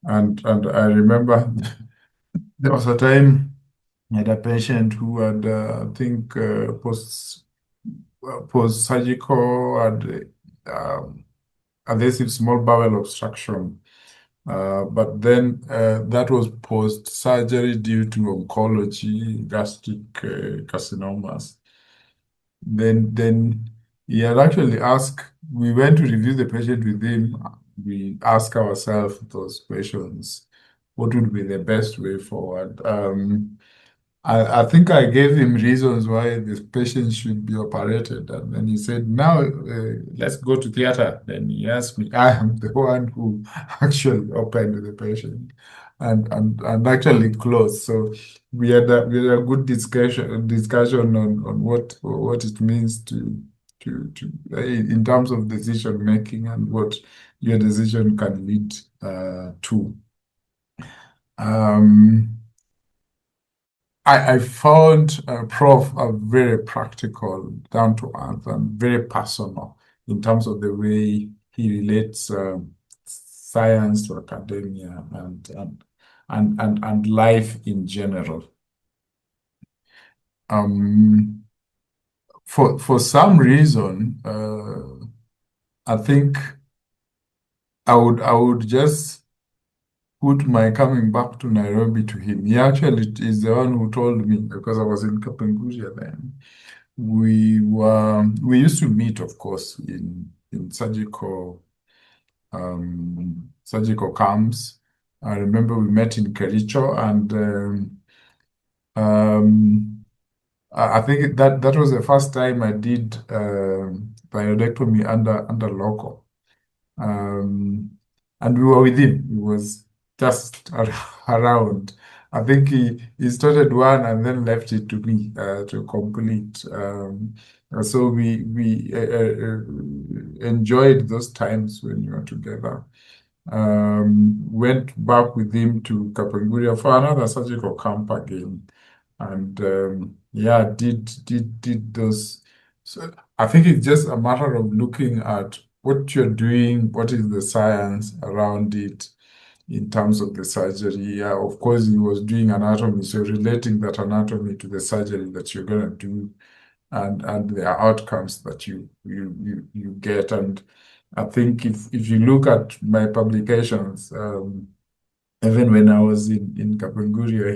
I remember there was a time I had a patient who had, I think, post-surgical and adhesive small bowel obstruction. But then that was post-surgery due to oncology, gastric carcinomas. Then he had actually asked, we went to review the patient with him. We asked ourselves those questions. What would be the best way forward? I think I gave him reasons why this patient should be operated. And then he said, now let's go to theater. Then he asked me, I am the one who actually opened the patient and actually closed. So we had a good discussion on what it means to in terms of decision making and what your decision can lead to. I found Prof very practical, down to earth, and very personal in terms of the way he relates science to academia and life in general. for some reason, I think I would just put my coming back to Nairobi to him. He actually is the one who told me, because I was in Kapenguria then. We used to meet, of course, in surgical camps. I remember we met in Kericho, and I think that was the first time I did pyridectomy under local. And we were with him. He was just around. I think he started one and then left it to me to complete. So we enjoyed those times when we were together. Went back with him to Kapenguria for another surgical camp again, and yeah, did those. So I think it's just a matter of looking at what you're doing, what is the science around it in terms of the surgery. Yeah, of course, he was doing anatomy, so relating that anatomy to the surgery that you're gonna do, and the outcomes that you get. And I think if you look at my publications, even when I was in Kapenguria,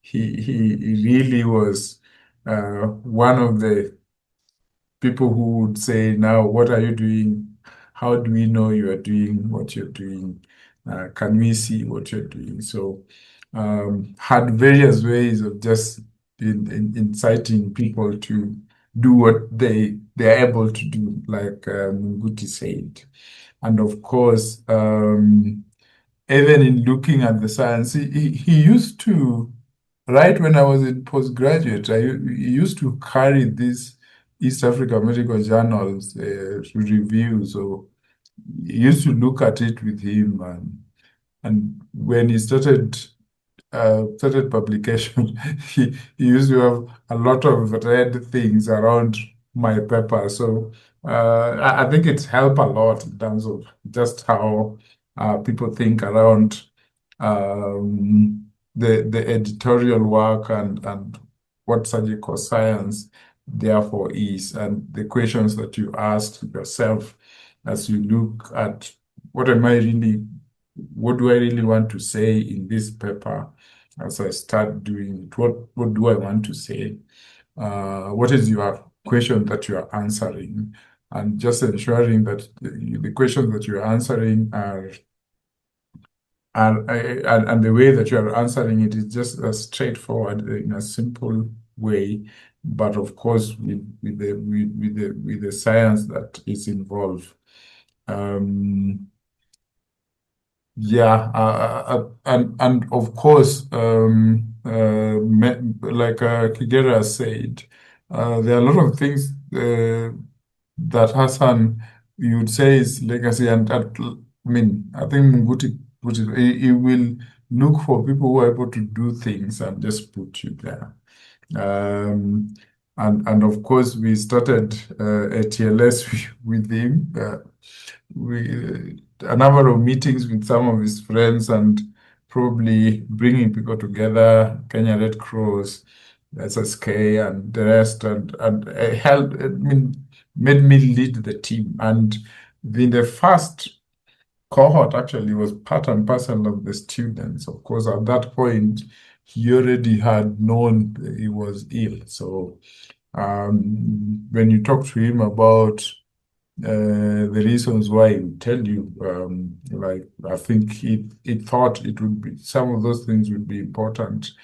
he really was one of the people who would say, now, what are you doing? How do we know you are doing what you're doing? Can we see what you're doing? So had various ways of just inciting people to do what they're able to do, like Nguti said. And of course, even in looking at the science, he used to, right when I was in postgraduate, he used to carry these East Africa medical journals to review. So he used to look at it with him, and when he started publication, he used to have a lot of red things around my paper. So I think it's helped a lot in terms of just how people think around the editorial work and what surgical science therefore is, and the questions that you ask yourself as you look at what do I really want to say in this paper as I start doing it? What do I want to say? What is your question that you are answering? And just ensuring that the questions that you're answering and the way that you are answering it is just straightforward in a simple way, but of course with the science that is involved. Yeah, and of course, like Kigera said, there are a lot of things that Hassan, you would say, is legacy, and I mean, I think Munguti put it, he will look for people who are able to do things and just put you there. And of course, we started ATLS with him. A number of meetings with some of his friends, and probably bringing people together, Kenya Red Cross, SSK, and the rest, and helped. I mean, made me lead the team. And the first cohort actually was part and parcel of the students. Of course, at that point, he already had known he was ill. So when you talk to him about the reasons why he would tell you, like I think he thought it would be, some of those things would be important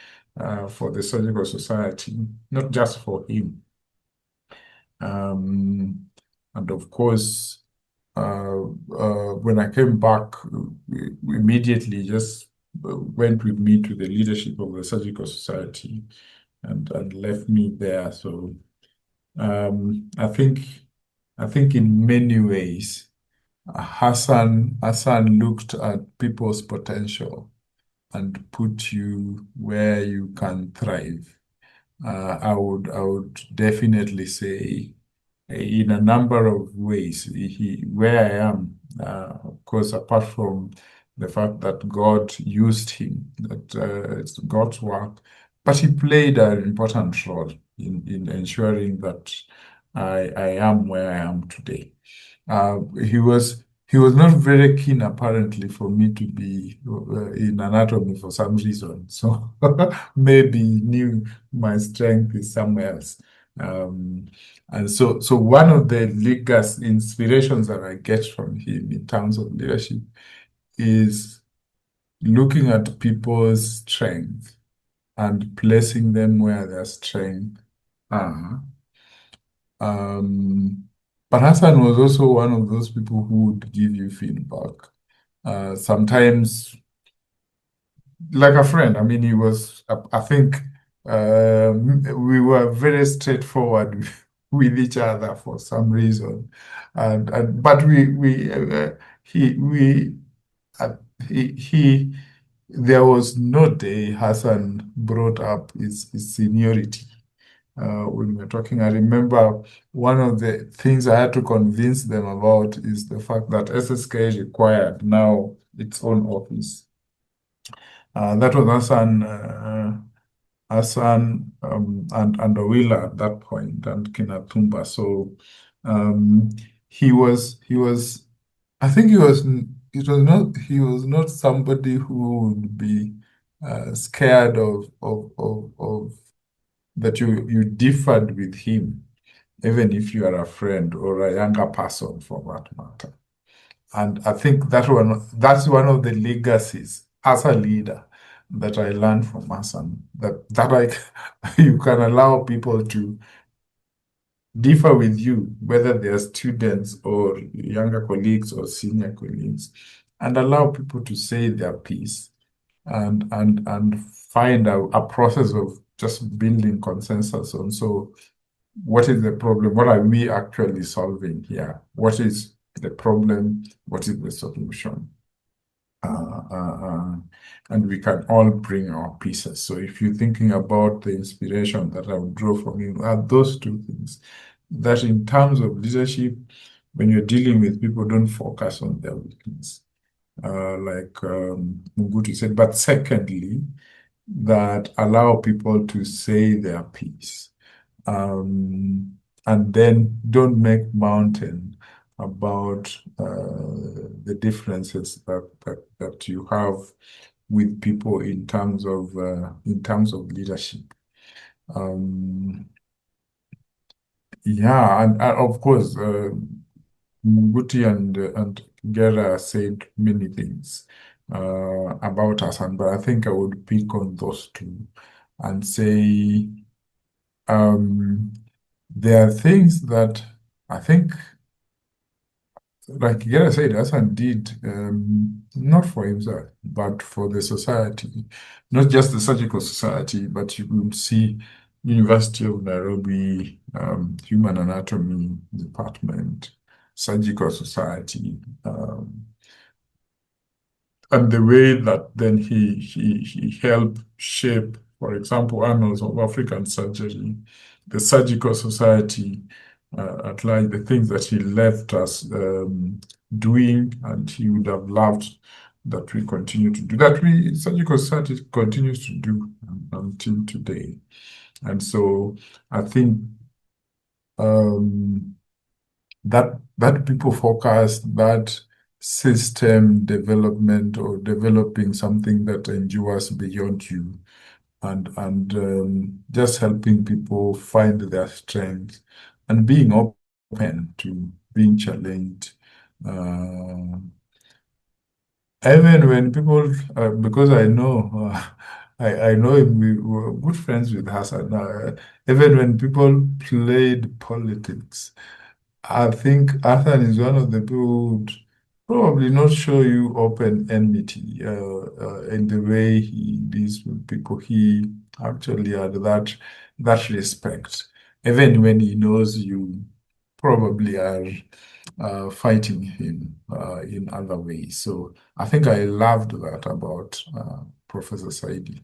for the surgical society, not just for him. And of course, when I came back, we immediately just went with me to the leadership of the surgical society and left me there. So I think in many ways, Hassan looked at people's potential and put you where you can thrive. I would definitely say in a number of ways, where I am, of course, apart from the fact that God used him, that it's God's work, but he played an important role in ensuring that I am where I am today. He was not very keen, apparently, for me to be in anatomy for some reason. So maybe he knew my strength is somewhere else. And so one of the legacy inspirations that I get from him in terms of leadership is looking at people's strength and placing them where their strength are. But Hassan was also one of those people who would give you feedback. Sometimes, like a friend. I mean, he was, I think, we were very straightforward with each other for some reason. But he, uh, he, there was no day Hassan brought up his seniority. When we were talking, I remember one of the things I had to convince them about is the fact that SSK required now its own office. That was Hassan and Owila at that point, and Kinatumba. So he was I think he was not somebody who would be scared of that you differed with him, even if you are a friend or a younger person for that matter. And I think that's one of the legacies as a leader that I learned from Hassan, that you can allow people to differ with you, whether they are students or younger colleagues or senior colleagues, and allow people to say their piece and find a process of just building consensus on. So what is the problem? What are we actually solving here? What is the problem? What is the solution? And we can all bring our pieces. So if you're thinking about the inspiration that I would draw from him, are those two things. That in terms of leadership, when you're dealing with people, don't focus on their weakness, like Mugutu said. But secondly, that allow people to say their piece. And then don't make mountain about the differences that you have with people in terms of leadership. Yeah, and of course, Muguti and Gera said many things about Hassan, but I think I would pick on those two and say there are things that I think, like Gera said, Hassan did not for himself, but for the society, not just the surgical society, but you will see University of Nairobi, Human Anatomy Department, Surgical Society, and the way that then he helped shape, for example, Annals of African Surgery, the Surgical Society at large, the things that he left us doing, and he would have loved that we continue to do, that we Surgical Society continues to do until today. And so I think that people focus, that system development or developing something that endures beyond you, and just helping people find their strength and being open to being challenged. Even when people, because I know, I know him, we were good friends with Hassan. Even when people played politics, I think Hassan is one of the people who would probably not show you open enmity in the way he deals with people. He actually had that respect, even when he knows you probably are fighting him in other ways. So I think I loved that about Professor Saidi.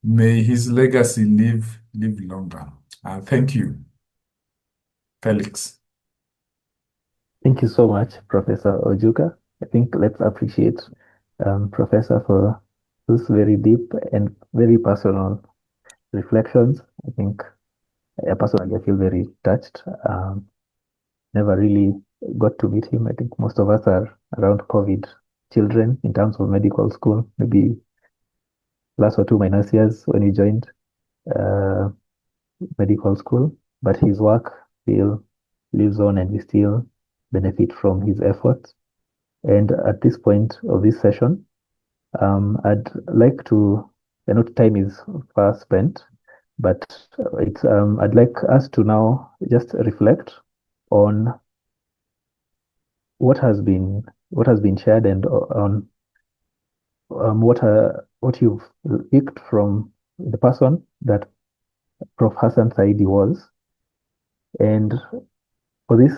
May his legacy live longer. Thank you, Felix. Thank you so much, Professor Ojuka. I think let's appreciate Professor for those very deep and very personal reflections. I think personally, I feel very touched. Never really got to meet him. I think most of us are around COVID children in terms of medical school, maybe plus or two minus years when we joined uh, medical school. But his work still lives on and we still benefit from his efforts. And at this point of this session, I'd like to, I know time is far spent, but I'd like us to now just reflect on what has been shared and on what you've picked from the person that Prof. Hassan Saidi was. And for this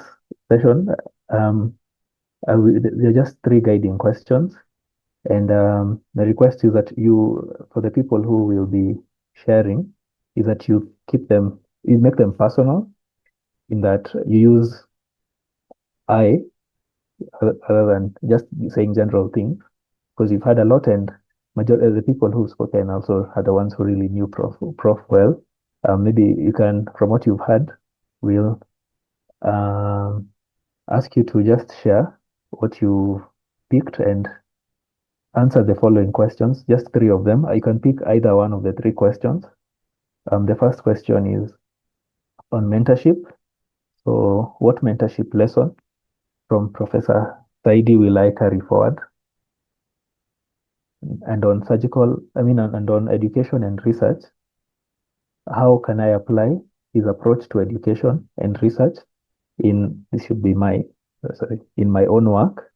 session, there are just three guiding questions. And the request is that for the people who will be sharing, is that you make them personal, in that you use I rather than just saying general things, because you've had a lot, and majority of the people who've spoken also are the ones who really knew Prof well. Maybe you can, from what you've had, we'll ask you to just share what you picked and answer the following questions, just three of them. You can pick either one of the three questions. The first question is on mentorship. So what mentorship lesson from Professor Saidi will I carry forward? And on and on education and research, how can I apply his approach to education and research in my own work?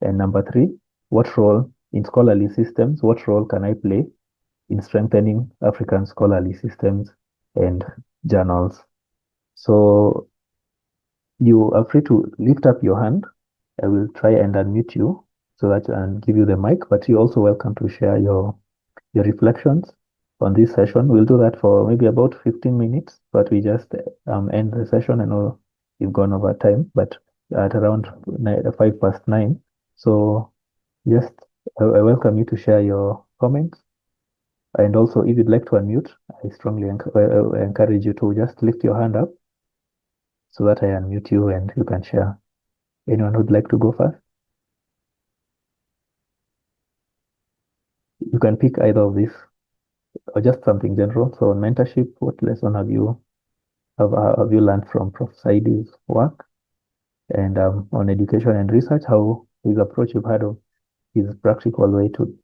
And number three, what role in scholarly systems, what role can I play in strengthening African scholarly systems and journals? So you are free to lift up your hand. I will try and unmute you so that and give you the mic, but you're also welcome to share your reflections on this session. We'll do that for maybe about 15 minutes, but we just end the session. I know you've gone over time, but at around 9:05. So just I welcome you to share your comments. And also, if you'd like to unmute, I strongly encourage you to just lift your hand up so that I unmute you and you can share. Anyone who'd like to go first? You can pick either of these or just something general. So on mentorship, what lesson have you learned from Prof. Saidi's work? And on education and research, how his approach you've had of his practical way to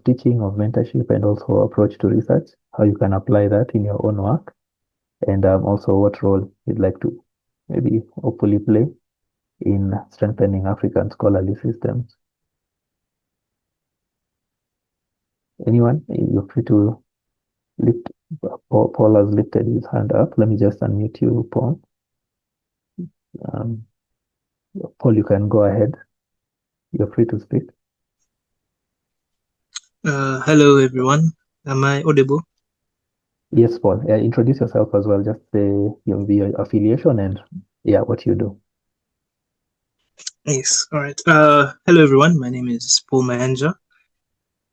teaching, of mentorship, and also approach to research, how you can apply that in your own work, and also what role you'd like to maybe hopefully play in strengthening African scholarly systems. Anyone? You're free to lift. Paul has lifted his hand up. Let me just unmute you, Paul. Paul, you can go ahead. You're free to speak. Hello, everyone. Am I audible? Yes, Paul. Introduce yourself as well. Just say your affiliation and what you do. Yes. All right. Hello, everyone. My name is Paul Mayanja.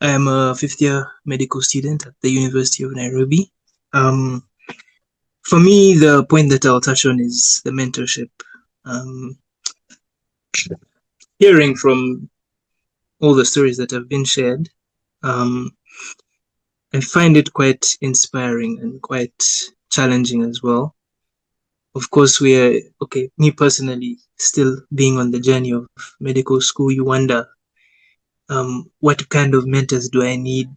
I am a fifth-year medical student at the University of Nairobi. For me, the point that I'll touch on is the mentorship. Hearing from all the stories that have been shared, I find it quite inspiring and quite challenging as well. Of course, me personally, still being on the journey of medical school, you wonder, what kind of mentors do I need?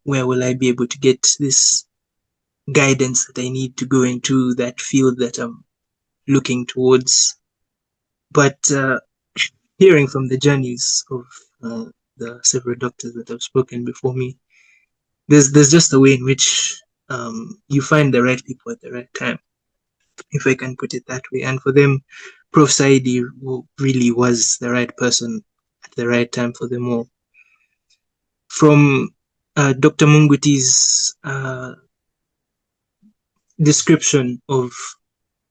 Where will I be able to get this guidance that I need to go into that field that I'm looking towards? But hearing from the journeys of the several doctors that have spoken before me, there's just a way in which you find the right people at the right time, if I can put it that way. And for them, Prof. Saidi really was the right person at the right time for them all. From Dr. Munguti's description of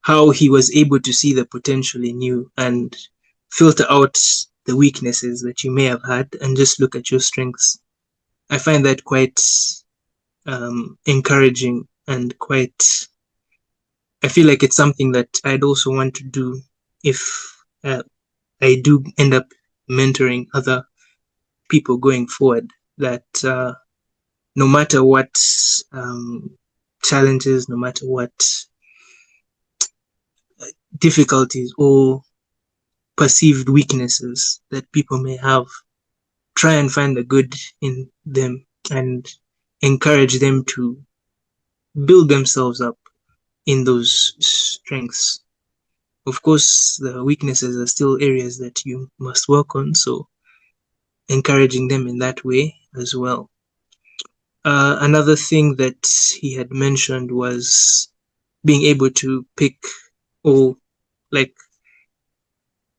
how he was able to see the potential in you and filter out the weaknesses that you may have had and just look at your strengths. I find that quite encouraging and quite, I feel like it's something that I'd also want to do if I do end up mentoring other people going forward, that no matter what challenges, no matter what difficulties or perceived weaknesses that people may have, try and find the good in them and encourage them to build themselves up in those strengths. Of course, the weaknesses are still areas that you must work on, so encouraging them in that way as well. Another thing that he had mentioned was being able to pick or like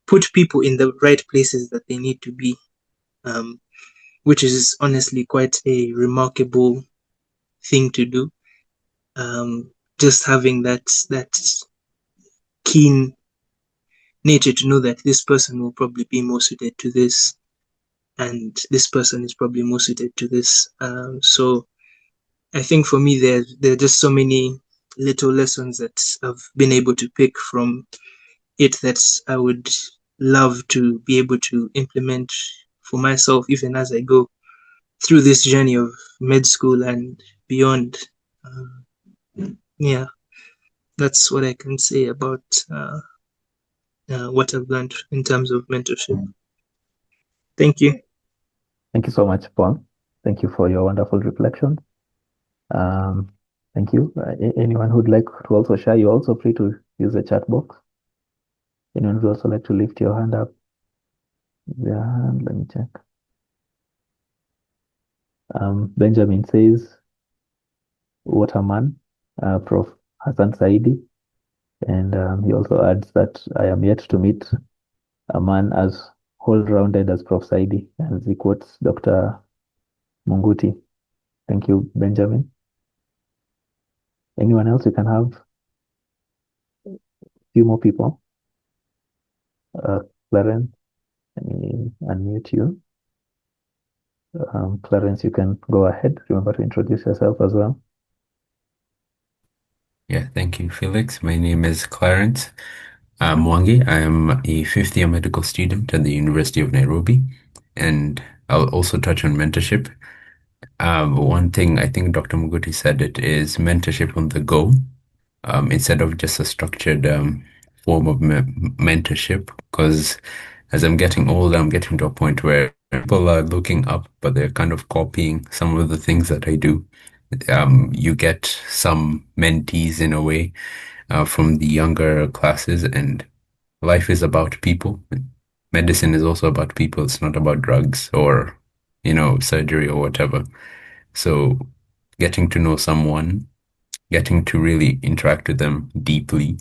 put people in the right places that they need to be, which is honestly quite a remarkable thing to do. Just having that keen nature to know that this person will probably be more suited to this, and this person is probably more suited to this. So I think for me, there are just so many little lessons that I've been able to pick from it that I would love to be able to implement for myself, even as I go through this journey of med school and beyond. Yeah, that's what I can say about what I've learned in terms of mentorship. Thank you. Thank you so much, Paul. Thank you for your wonderful reflection. Thank you. Anyone who'd like to also share, you're also free to use the chat box. Anyone who'd also like to lift your hand up? Yeah, let me check. Benjamin says, what a man, Prof. Hassan Saidi. And he also adds that I am yet to meet a man as whole-rounded as Prof. Saidi, as he quotes Dr. Munguti. Thank you, Benjamin. Anyone else? You can have a few more people. Clarence, let me unmute you. Clarence, you can go ahead. Remember to introduce yourself as well. Yeah, thank you, Felix. My name is Clarence Mwangi. I am a fifth-year medical student at the University of Nairobi, and I'll also touch on mentorship. One thing I think Dr. Muguti said, it is mentorship on the go, instead of just a structured form of mentorship, because as I'm getting older, I'm getting to a point where people are looking up, but they're kind of copying some of the things that I do. You get some mentees in a way from the younger classes, and life is about people. Medicine is also about people. It's not about drugs or, surgery or whatever. So getting to know someone, getting to really interact with them deeply,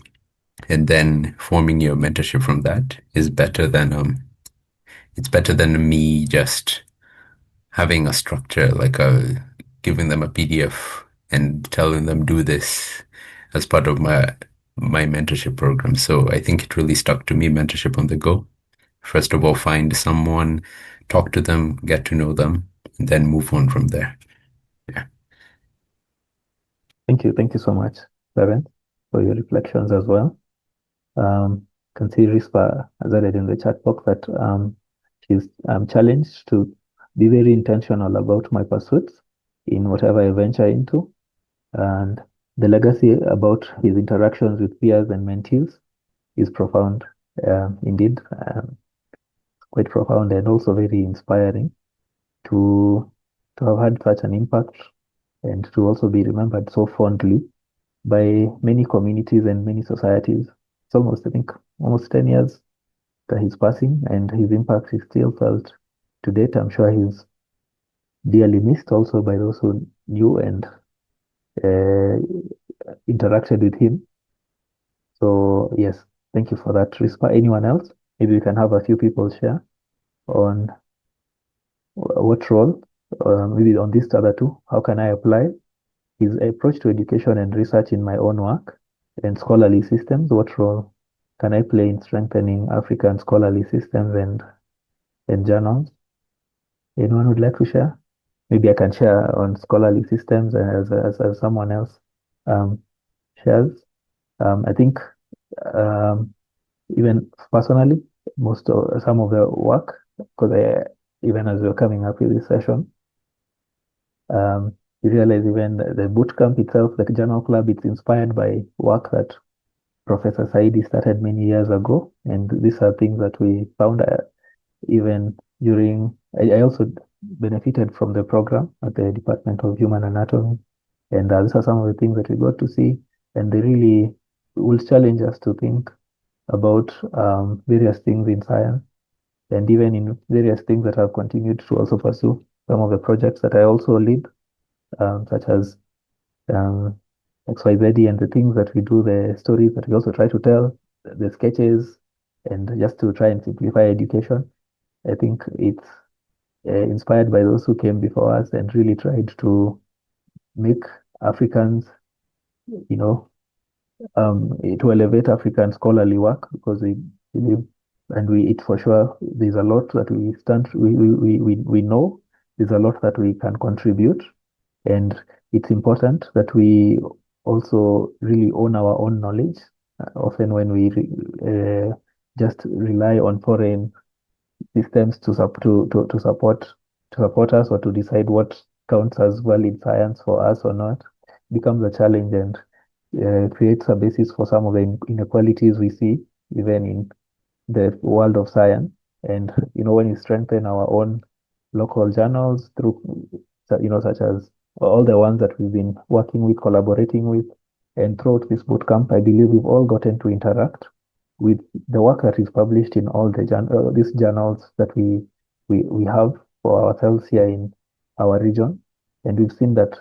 and then forming your mentorship from that is better than it's better than me just having a structure, like giving them a PDF and telling them do this as part of my mentorship program. So I think it really stuck to me, mentorship on the go. First of all, find someone, talk to them, get to know them, and then move on from there. Yeah. Thank you. Thank you so much, Clarence, for your reflections as well. Can see Rispa has added in the chat box that she's challenged to be very intentional about my pursuits in whatever I venture into, and the legacy about his interactions with peers and mentees is profound, indeed, quite profound, and also very inspiring to have had such an impact and to also be remembered so fondly by many communities and many societies. It's almost, I think, almost 10 years after his passing, and his impact is still felt to date. I'm sure he's dearly missed also by those who knew and interacted with him. So yes, thank you for that, Rispa. Anyone else? Maybe we can have a few people share on what role, maybe on these other two, how can I apply his approach to education and research in my own work and scholarly systems? What role can I play in strengthening African scholarly systems and and journals. Anyone would like to share? Maybe I can share on scholarly systems as someone else shares. I think even personally, some of the work, because even as we're coming up with this session, you realize even the bootcamp itself, the journal club, it's inspired by work that Professor Saidi started many years ago, and these are things that we found even during. I also benefited from the program at the Department of Human Anatomy, and these are some of the things that we got to see, and they really will challenge us to think about various things in science, and even in various things that I've continued to also pursue. Some of the projects that I also lead, such as um, XYZ, and the things that we do, the stories that we also try to tell, the sketches, and just to try and simplify education. I think it's inspired by those who came before us and really tried to make Africans, you know, to elevate African scholarly work, because we believe, and it for sure, there's a lot that we know, there's a lot that we can contribute, and it's important that we also really own our own knowledge. Often when we just rely on foreign systems to support us or to decide what counts as valid science for us or not, becomes a challenge, and creates a basis for some of the inequalities we see even in the world of science. And when we strengthen our own local journals through, such as all the ones that we've been working with, collaborating with, and throughout this bootcamp, I believe we've all gotten to interact with the work that is published in all these journals that we have for ourselves here in our region. And we've seen that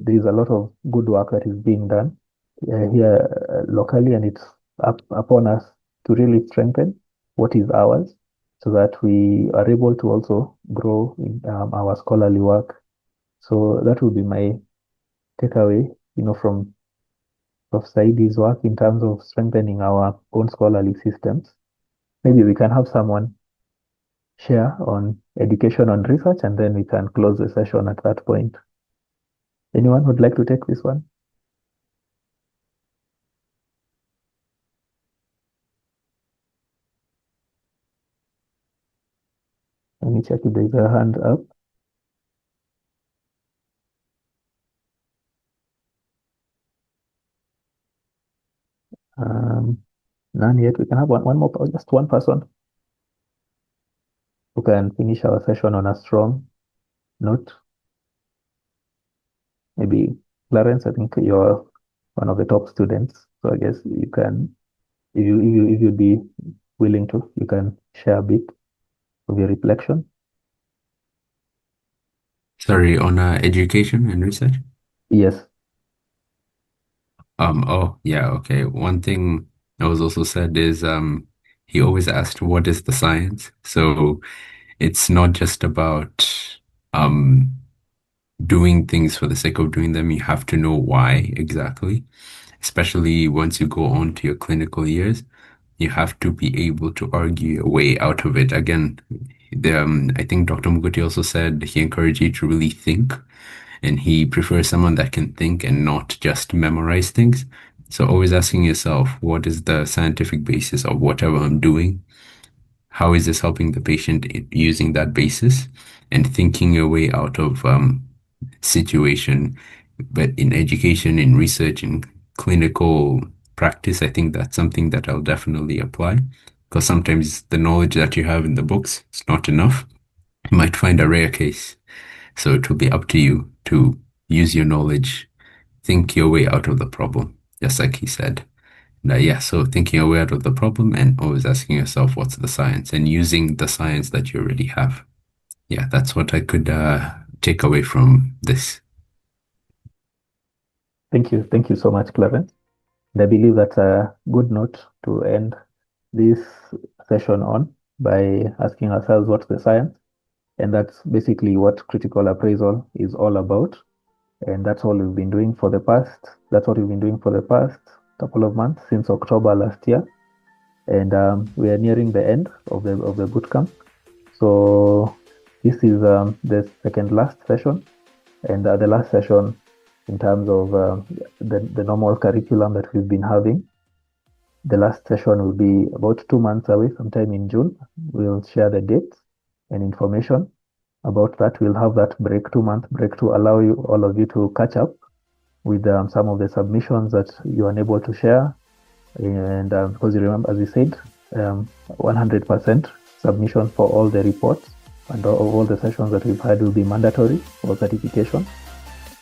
there is a lot of good work that is being done here locally, and it's upon us to really strengthen what is ours, so that we are able to also grow in our scholarly work. So that would be my takeaway, from Prof. Saidi's work in terms of strengthening our own scholarly systems. Maybe we can have someone share on education and research, and then we can close the session at that point. Anyone would like to take this one? Let me check if there's a hand up. None yet. We can have one more, just one person who can finish our session on a strong note. Maybe Clarence, I think you're one of the top students, so I guess you can, if you'd be willing to, you can share a bit of your reflection. Sorry, on education and research? Yes. Oh, yeah, okay. One thing that was also said is he always asked, what is the science? So it's not just about doing things for the sake of doing them. You have to know why exactly, especially once you go on to your clinical years. You have to be able to argue your way out of it. Again, I think Dr. Muguti also said he encouraged you to really think, and he prefers someone that can think and not just memorize things. So always asking yourself, what is the scientific basis of whatever I'm doing? How is this helping the patient using that basis? And thinking your way out of situation. But in education, in research, in clinical practice, I think that's something that I'll definitely apply, because sometimes the knowledge that you have in the books is not enough. You might find a rare case. So it will be up to you to use your knowledge, think your way out of the problem, just like he said. Yeah, so thinking your way out of the problem and always asking yourself, what's the science, and using the science that you already have. Yeah, that's what I could take away from this. Thank you. Thank you so much, Clarence. And I believe that's a good note to end this session on, by asking ourselves what's the science. And that's basically what critical appraisal is all about. And that's all we've been doing for the past, couple of months, since October last year. And we are nearing the end of the bootcamp. So this is the second last session, and the last session in terms of the normal curriculum that we've been having. The last session will be about 2 months away, sometime in June. We'll share the dates and information about that. We'll have that 2-month break to allow you, all of you, to catch up with some of the submissions that you are unable to share. And because you remember, as we said, 100% submission for all the reports and all the sessions that we've had will be mandatory for certification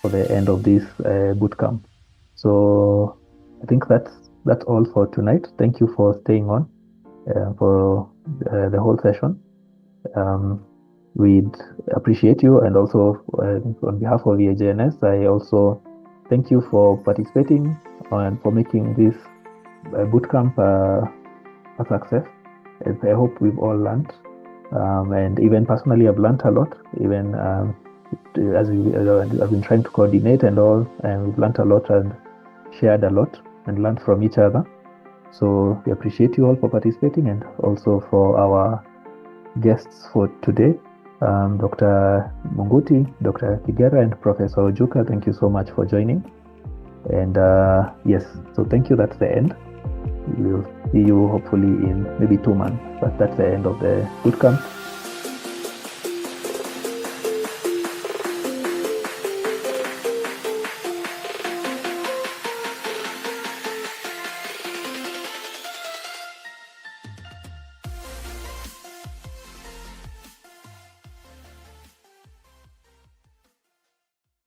for the end of this bootcamp. So I think that's all for tonight. Thank you for staying on for the whole session. We'd appreciate you, and also on behalf of EAJNS, I also thank you for participating and for making this bootcamp a success. And I hope we've all learned, and even personally, I've learned a lot. Even as I've been trying to coordinate and all, and we've learned a lot and shared a lot and learned from each other. So we appreciate you all for participating, and also for our guests for today, Dr. Munguti, Dr. Kigera, and Professor Ojuka. Thank you so much for joining. And yes, so thank you. That's the end. We'll see you hopefully in maybe 2 months, but that's the end of the bootcamp.